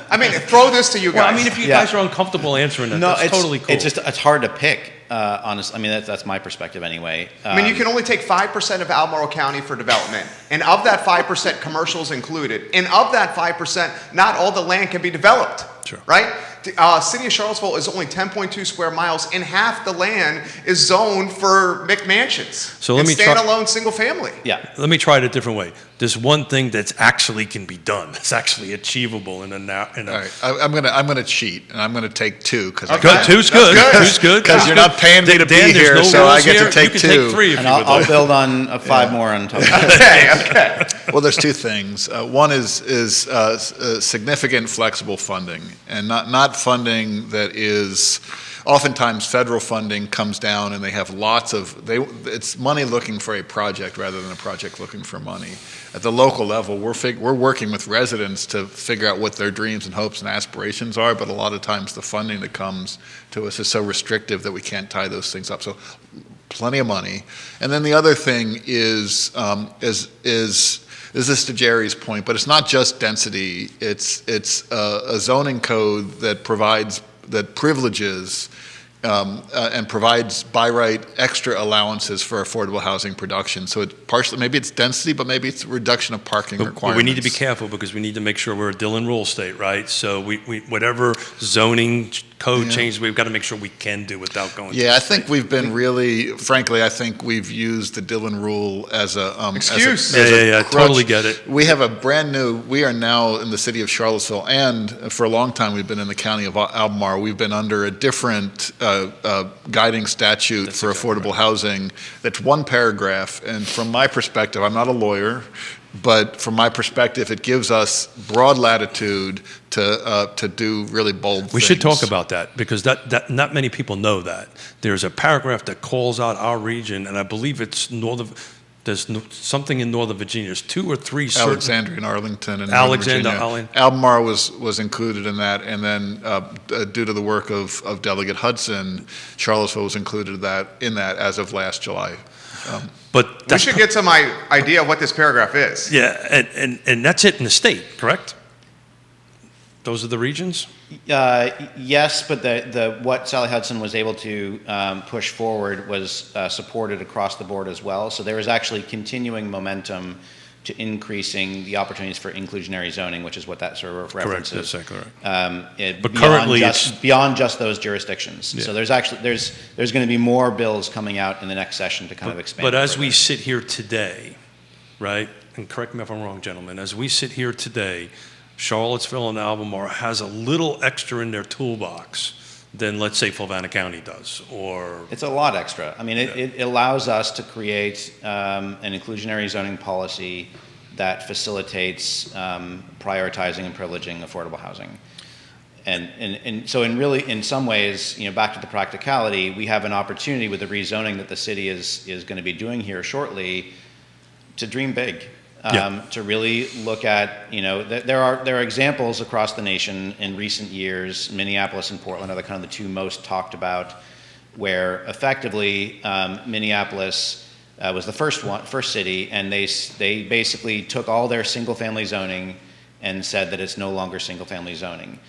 I mean, throw this to you guys. Well, I mean, if you guys are uncomfortable answering it, that's totally cool. It's hard to pick, honestly. I mean, that's my perspective anyway. I mean, you can only take 5% of Albemarle County for development. And of that 5%, commercial is included. And of that 5%, not all the land can be developed. Sure. Right? City of Charlottesville is only 10.2 square miles, and half the land is zoned for McMansions. So let me standalone single family. Yeah. Let me try it a different way. There's one thing that's actually can be done. That's actually achievable in a. All right, I'm gonna cheat, and I'm gonna take 2 because Two's good. Two's good. Because you're not paying me to be here, no so I get here. to take you 2. Can take 3 if and you would I'll like. build on 5 more on top of that. Okay. Well, there's 2 things. One is significant flexible funding, and not funding that is. Oftentimes, federal funding comes down, and they have it's money looking for a project rather than a project looking for money. At the local level, we're working with residents to figure out what their dreams and hopes and aspirations are, but a lot of times the funding that comes to us is so restrictive that we can't tie those things up. So, plenty of money. And then the other thing is this to Jerry's point, but it's not just density. It's a zoning code that privileges and provides by right extra allowances for affordable housing production. So it partially, maybe it's density, but maybe it's reduction of parking requirements. But we need to be careful because we need to make sure we're a Dillon rule state, right? So we whatever zoning code change, we've got to make sure we can do without going. Yeah, I think we've been really, frankly, I think we've used the Dillon rule as a excuse. I totally get it. We have we are now in the city of Charlottesville, and for a long time we've been in the county of Albemarle. We've been under a different guiding statute for affordable housing. That's one paragraph, and from my perspective, I'm not a lawyer, but from my perspective, it gives us broad latitude to do really bold things. We should talk about that because that not many people know that. There's a paragraph that calls out our region, and I believe it's there's something in Northern Virginia. There's 2 or 3 Alexandria and Arlington and Alexander. Albemarle was included in that, and then due to the work of Delegate Hudson, Charlottesville was included in that as of last July. But we should get some idea of what this paragraph is. Yeah, and that's it in the state, correct? Those are the regions? Yes, but what Sally Hudson was able to push forward was supported across the board as well. So there is actually continuing momentum to increasing the opportunities for inclusionary zoning, which is what that sort of references. Correct, that's correct. But beyond currently, beyond just those jurisdictions. Yeah. So there's going to be more bills coming out in the next session to kind of expand. But as we sit here today, right? And correct me if I'm wrong, gentlemen. As we sit here today, Charlottesville and Albemarle has a little extra in their toolbox than, let's say, Fluvanna County does, or... It's a lot extra. I mean, it allows us to create an inclusionary zoning policy that facilitates prioritizing and privileging affordable housing. And so in some ways, back to the practicality, we have an opportunity with the rezoning that the city is going to be doing here shortly to dream big. To really look at, there are examples across the nation in recent years. Minneapolis and Portland are the kind of the 2 most talked about, where effectively Minneapolis was the first city, and they basically took all their single-family zoning and said that it's no longer single-family zoning.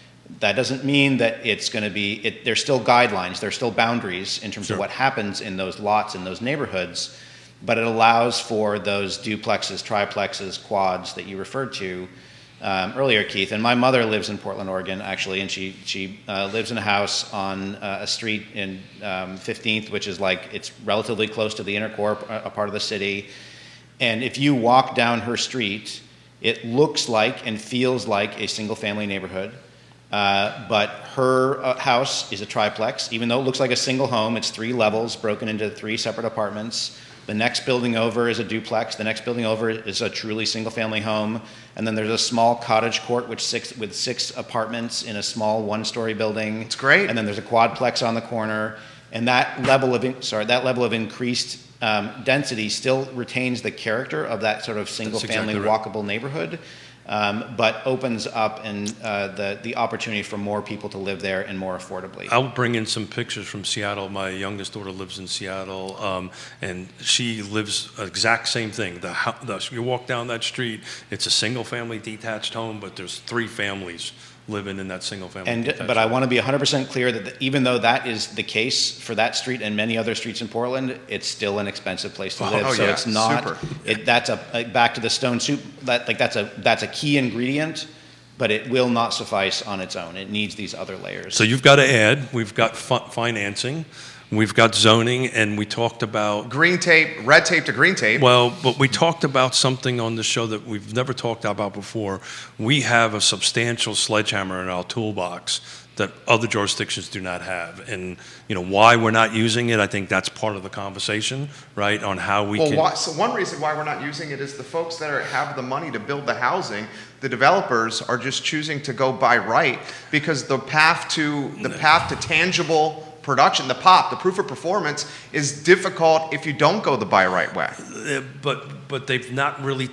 That doesn't mean that it's going to be. There's still guidelines, there's still boundaries in terms of what happens in those lots in those neighborhoods. But it allows for those duplexes, triplexes, quads that you referred to earlier, Keith. And my mother lives in Portland, Oregon, actually, and she lives in a house on a street in 15th, which is it's relatively close to the inner core, a part of the city. And if you walk down her street, it looks like and feels like a single-family neighborhood. But her house is a triplex. Even though it looks like a single home, it's 3 levels broken into 3 separate apartments. The next building over is a duplex. The next building over is a truly single-family home. And then there's a small cottage court with 6 apartments in a small 1-story building. It's great. And then there's a quadplex on the corner. And that level of increased density still retains the character of that sort of single-family walkable neighborhood. But opens up the opportunity for more people to live there and more affordably. I'll bring in some pictures from Seattle. My youngest daughter lives in Seattle, and she lives exact same thing. You walk down that street, it's a single-family detached home, but there's 3 families living in that single-family. But I want to be 100% clear that even though that is the case for that street and many other streets in Portland, it's still an expensive place to live. So it's not. Super. That's back to the stone soup. That's a key ingredient, but it will not suffice on its own. It needs these other layers. So you've got to add. We've got financing. We've got zoning, and we talked about... Green tape, red tape to green tape. Well, but we talked about something on the show that we've never talked about before. We have a substantial sledgehammer in our toolbox that other jurisdictions do not have. And, why we're not using it, I think that's part of the conversation, right, on how we can... So one reason why we're not using it is the folks that have the money to build the housing, the developers are just choosing to go by right because the path to tangible production, the proof of performance, is difficult if you don't go the buy right way. But they've not really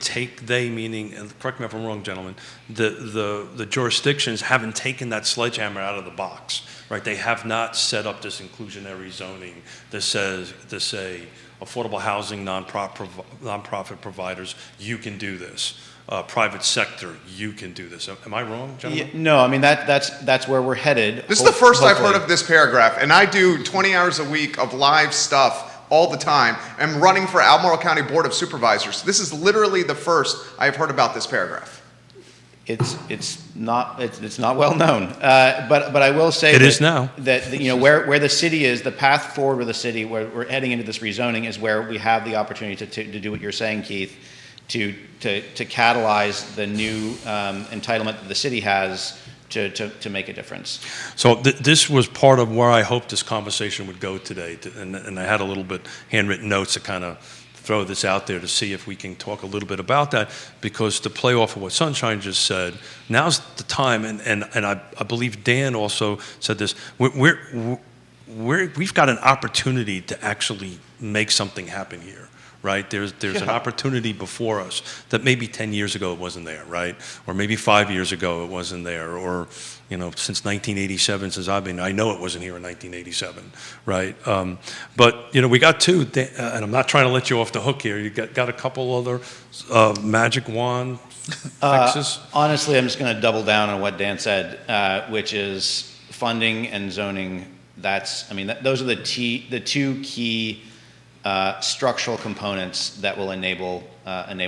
meaning, and correct me if I'm wrong, gentlemen, the jurisdictions haven't taken that sledgehammer out of the box, right? They have not set up this inclusionary zoning that say, affordable housing nonprofit providers, you can do this. Private sector, you can do this. Am I wrong, gentlemen? Yeah, no, I mean that's where we're headed. This is the first I've hopefully. heard of this paragraph, and I do 20 hours a week of live stuff all the time. I'm running for Albemarle County Board of Supervisors. This is literally the first I've heard about this paragraph. It's not well known, but I will say It is now. that where the city is, the path forward with the city, where we're heading into this rezoning, is where we have the opportunity to do what you're saying, Keith, to catalyze the new entitlement that the city has to make a difference. So this was part of where I hoped this conversation would go today, and I had a little bit handwritten notes to kind of throw this out there to see if we can talk a little bit about that, because to play off of what Sunshine just said, now's the time, and I believe Dan also said this, we've got an opportunity to actually make something happen here. Right? There's an opportunity before us that maybe 10 years ago it wasn't there, right? Or maybe 5 years ago it wasn't there, or since 1987, since I know it wasn't here in 1987, right? But we got two, and I'm not trying to let you off the hook here. You got a couple other magic wand fixes. Honestly, I'm just going to double down on what Dan said, which is funding and zoning. Those are the two key structural components that will enable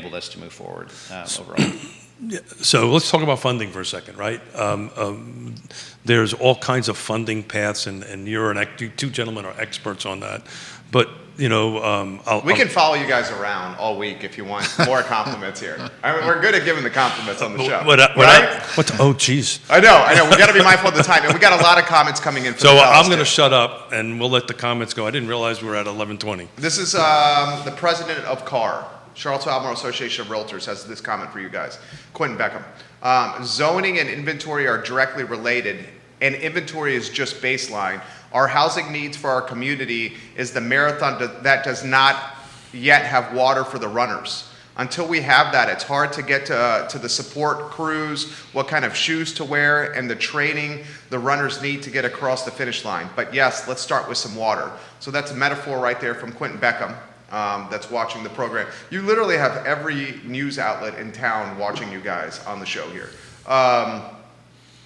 this to move forward overall. Yeah, so let's talk about funding for a second, right? There's all kinds of funding paths, and you two gentlemen are experts on that. But we can follow you guys around all week if you want more compliments here. We're good at giving the compliments on the show. Oh, geez. I know. We got to be mindful of the time, and we got a lot of comments coming in. So I'm going to shut up, and we'll let the comments go. I didn't realize we were at 11:20. This is the president of CAR, Charlottesville Albemarle Association of Realtors, has this comment for you guys. Quentin Beckham. Zoning and inventory are directly related, and inventory is just baseline. Our housing needs for our community is the marathon that does not yet have water for the runners. Until we have that, it's hard to get to the support crews, what kind of shoes to wear, and the training the runners need to get across the finish line. But yes, let's start with some water. So that's a metaphor right there from Quentin Beckham that's watching the program. You literally have every news outlet in town watching you guys on the show here.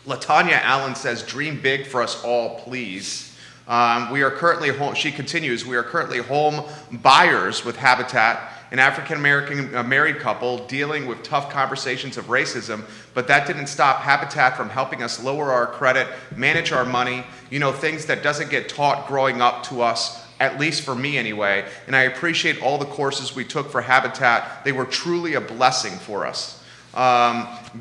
LaTanya Allen says, dream big for us all, please. We are currently home, she continues, we are currently home buyers with Habitat, an African-American married couple dealing with tough conversations of racism, but that didn't stop Habitat from helping us lower our credit, manage our money, things that doesn't get taught growing up to us, at least for me anyway, and I appreciate all the courses we took for Habitat. They were truly a blessing for us.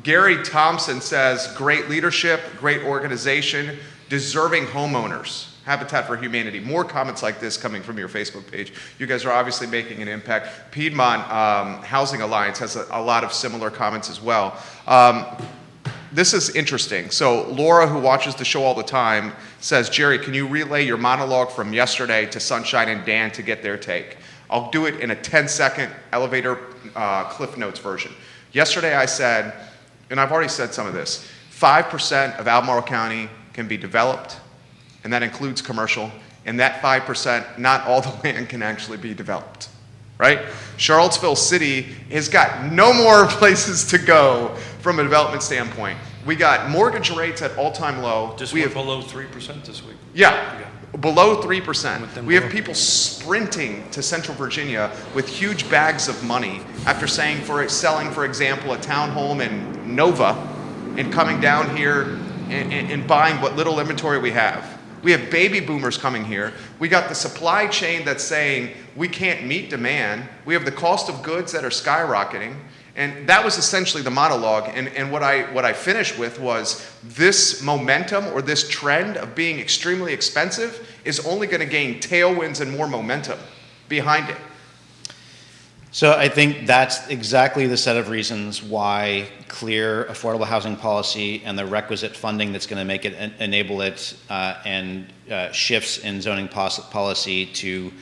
Gary Thompson says, great leadership, great organization, deserving homeowners. Habitat for Humanity. More comments like this coming from your Facebook page. You guys are obviously making an impact. Piedmont Housing Alliance has a lot of similar comments as well. This is interesting. So Laura, who watches the show all the time, says, Jerry, can you relay your monologue from yesterday to Sunshine and Dan to get their take? I'll do it in a 10-second elevator Cliff Notes version. Yesterday I said, and I've already said some of this, 5% of Albemarle County can be developed, and that includes commercial, and that 5%, not all the land can actually be developed, right? Charlottesville City has got no more places to go from a development standpoint. We got mortgage rates at all-time low. We have below 3% this week. Yeah, below 3%. We have people sprinting to Central Virginia with huge bags of money after selling, for example, a townhome in Nova and coming down here and buying what little inventory we have. We have baby boomers coming here. We got the supply chain that's saying we can't meet demand. We have the cost of goods that are skyrocketing. And that was essentially the monologue. And what I finished with was this momentum or this trend of being extremely expensive is only going to gain tailwinds and more momentum behind it. So I think that's exactly the set of reasons why clear affordable housing policy and the requisite funding that's going to make it enable it and shifts in zoning policy to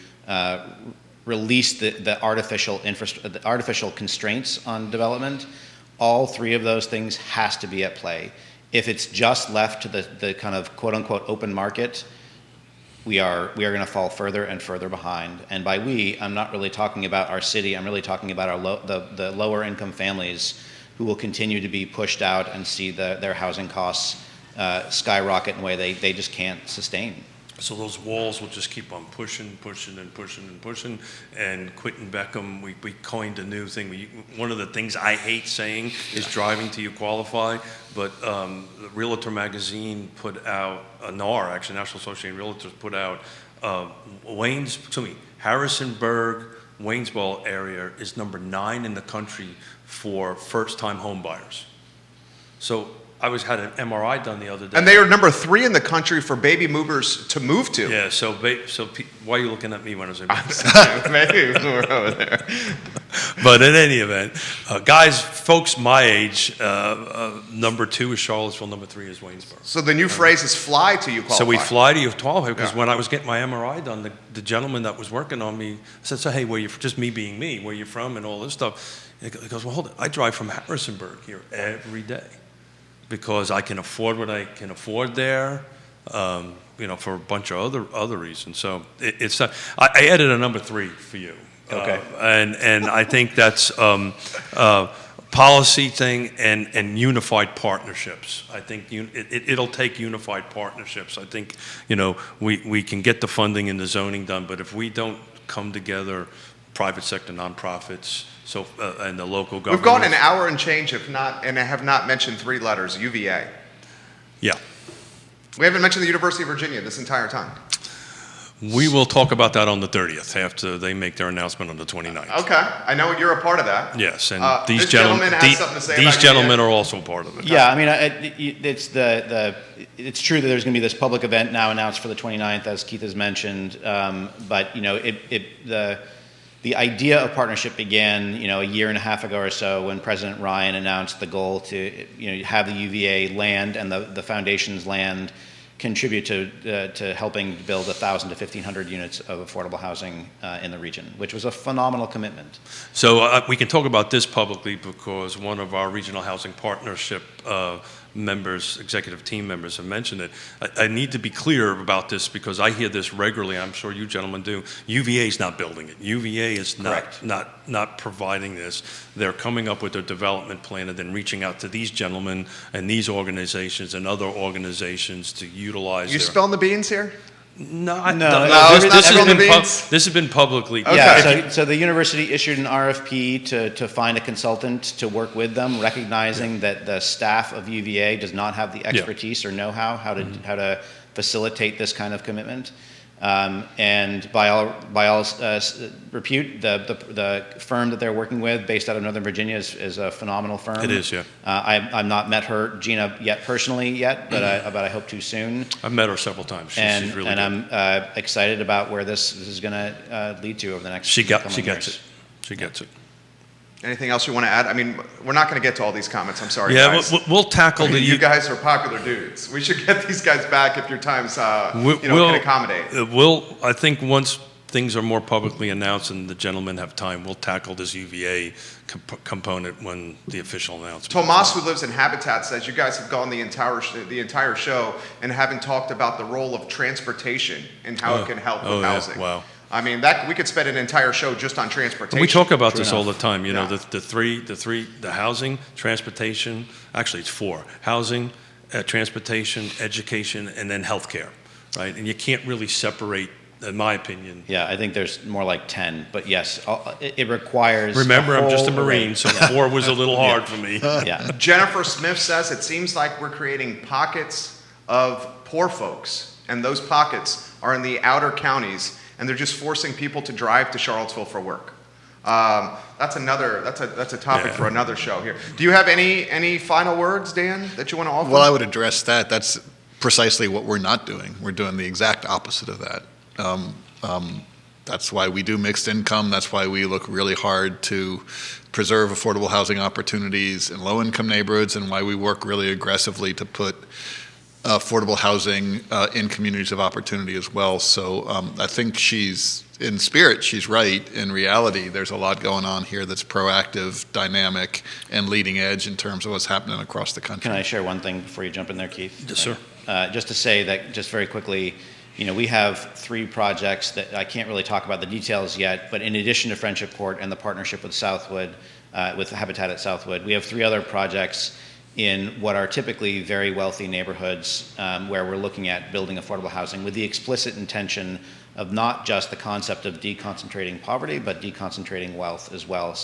release the artificial constraints on development. All three of those things has to be at play. If it's just left to the kind of quote unquote open market, we are going to fall further and further behind. And by we, I'm not really talking about our city. I'm really talking about the lower income families who will continue to be pushed out and see their housing costs skyrocket in a way they just can't sustain. So those walls will just keep on pushing. And Quentin Beckham, we coined a new thing. One of the things I hate saying is driving till you qualify, but the Realtor magazine put out, NAR, actually, National Association of Realtors, put out Harrisonburg, Waynesboro area is number 9 in the country for first-time home buyers. So I had an MRI done the other day. And they are number 3 in the country for baby movers to move to. Yeah, why are you looking at me when I say Maybe we're over there. But in any event, guys, folks my age, number 2 is Charlottesville, number 3 is Waynesboro. So the new phrase is fly till you qualify. So we fly to you 12 because Yeah. when I was getting my MRI done, the gentleman that was working on me said, so hey, just me being me, where you from and all this stuff. He goes, well, hold it. I drive from Harrisonburg here every day because I can afford what I can afford there, for a bunch of other reasons. So I added a number 3 for you. Okay. And I think that's policy thing and unified partnerships. I think it'll take unified partnerships. I think, we can get the funding and the zoning done, but if we don't come together, private sector, nonprofits, and the local government. We've gone an hour and change, and I have not mentioned 3 letters, UVA. Yeah. We haven't mentioned the University of Virginia this entire time. We will talk about that on the 30th after they make their announcement on the 29th. Okay, I know you're a part of that. Yes, and This these gentleman has something to say these about gentlemen UVA. are also part of it. Yeah, I mean, it's it's true that there's going to be this public event now announced for the 29th, as Keith has mentioned. But the idea of partnership began, a year and a half ago or so when President Ryan announced the goal to, have the UVA land and the foundation's land contribute to helping build 1,000 to 1,500 units of affordable housing in the region, which was a phenomenal commitment. So we can talk about this publicly because one of our regional housing partnership members, executive team members have mentioned it. I need to be clear about this because I hear this regularly. I'm sure you gentlemen do. UVA is not building it. UVA is not providing this. They're coming up with their development plan and then reaching out to these gentlemen and these organizations and other organizations to utilize. You spilling the beans here? No, this has been publicly. Okay. Yeah, so the university issued an RFP to find a consultant to work with them, recognizing that the staff of UVA does not have the expertise or know-how how to facilitate this kind of commitment. And by all repute, the firm that they're working with, based out of Northern Virginia, is a phenomenal firm. It is, yeah. I've not met Gina personally, but I hope to soon. I've met her several times. She's really good. I'm excited about where this is going to lead to over the next. She gets years. it. She gets it. Anything else you want to add? I mean, we're not going to get to all these comments. I'm sorry, Yeah, guys. we'll tackle the. You guys are popular dudes. We should get these guys back if your times can accommodate. I think once things are more publicly announced and the gentlemen have time, we'll tackle this UVA component when the official announcement. Tomas, who lives in Habitat, says you guys have gone the entire show and haven't talked about the role of transportation and how it can help with housing. Wow. I mean, we could spend an entire show just on transportation. And we talk about this all the time. Yeah. The housing, transportation. Actually, it's 4: housing, transportation, education, and then healthcare, right? And you can't really separate, in my opinion. Yeah, I think there's more like 10, but yes, it requires. Remember, I'm just a whole Marine, array. so 4 was a little hard for me. Yeah. Jennifer Smith says it seems like we're creating pockets of poor folks, and those pockets are in the outer counties, and they're just forcing people to drive to Charlottesville for work. That's a topic for another show here. Do you have any final words, Dan, that you want to offer? Well, I would address that. That's precisely what we're not doing. We're doing the exact opposite of that. That's why we do mixed income. That's why we look really hard to preserve affordable housing opportunities in low-income neighborhoods, and why we work really aggressively to put affordable housing in communities of opportunity as well. So I think in spirit, she's right. In reality, there's a lot going on here that's proactive, dynamic, and leading edge in terms of what's happening across the country. Can I share one thing before you jump in there, Keith? Yes, sir. Just to say that, just very quickly, we have 3 projects that I can't really talk about the details yet, but in addition to Friendship Court and the partnership with Southwood, with Habitat at Southwood, we have 3 other projects in what are typically very wealthy neighborhoods where we're looking at building affordable housing with the explicit intention of not just the concept of deconcentrating poverty, but deconcentrating wealth as well.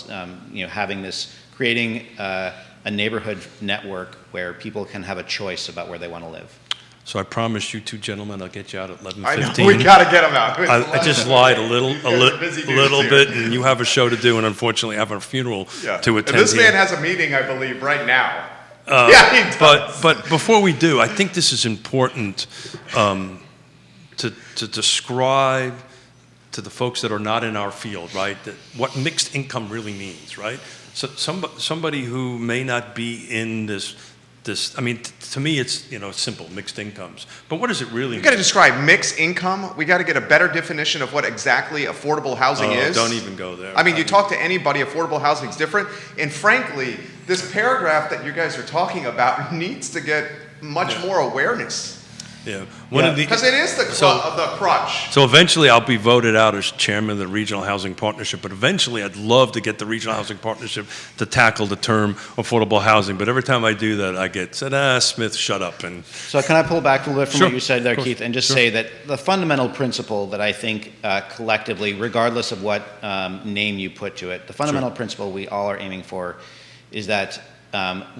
Creating a neighborhood network where people can have a choice about where they want to live. So I promised you 2 gentlemen I'll get you out at 11:15. I know, we got to get them out. I just lied a little here. bit, and you have a show to do, and unfortunately I have a funeral to attend. And this here. man has a meeting, I believe, right now. He does. But before we do, I think this is important to describe to the folks that are not in our field, right, that what mixed income really means, right? So somebody who may not be in this. I mean, to me, it's simple, mixed incomes. But what does it really mean? You got to describe mixed income. We got to get a better definition of what exactly affordable housing is. Don't even go there. I mean, you talk to anybody, affordable housing is different. And frankly, this paragraph that you guys are talking about needs to get much more awareness. Yeah, because it is the crutch. So eventually, I'll be voted out as chairman of the Regional Housing Partnership. But eventually, I'd love to get the Regional Housing Partnership to tackle the term affordable housing. But every time I do that, I get said, Smith, shut up. And so, can I pull back a little bit from Sure. what you said there, Keith, and just say that the fundamental principle that I think collectively, regardless of what name you put to it, the fundamental principle we all are aiming for is that.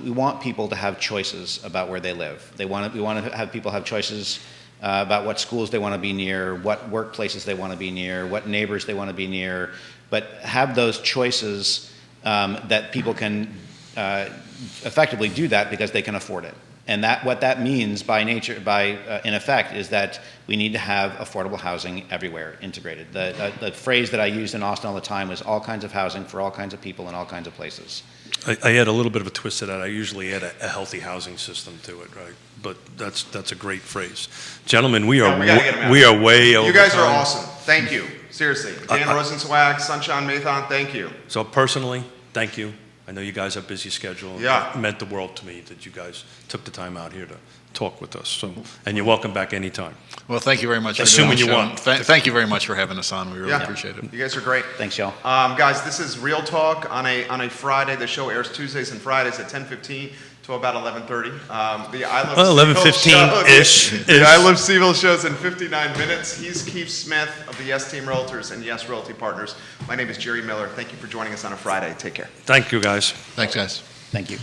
We want people to have choices about where they live. We want to have people have choices about what schools they want to be near, what workplaces they want to be near, what neighbors they want to be near, but have those choices that people can effectively do that because they can afford it. And what that means in effect, is that we need to have affordable housing everywhere, integrated. The phrase that I used in Austin all the time was all kinds of housing for all kinds of people in all kinds of places. I add a little bit of a twist to that. I usually add a healthy housing system to it, right? But that's a great phrase. Gentlemen, we are way over. You guys time. are awesome. Thank you. Seriously. Dan Rosensweig, Sunshine Mathon, thank you. So personally, thank you. I know you guys have a busy schedule. Yeah. It meant the world to me that you guys took the time out here to talk with us. So, and you're welcome back anytime. Well, thank you very much. Assuming for doing you the show. want. Thank you very much for having us on. We really appreciate it. You guys are great. Thanks, y'all. Guys, this is Real Talk on a Friday. The show airs Tuesdays and Fridays at 10:15 to about 11:30. The I Love 11:15-ish. The I Love CVille shows in 59 minutes. He's Keith Smith of the Yes Team Realtors and Yes Realty Partners. My name is Jerry Miller. Thank you for joining us on a Friday. Take care. Thank you, guys. Thanks, guys. Thank you.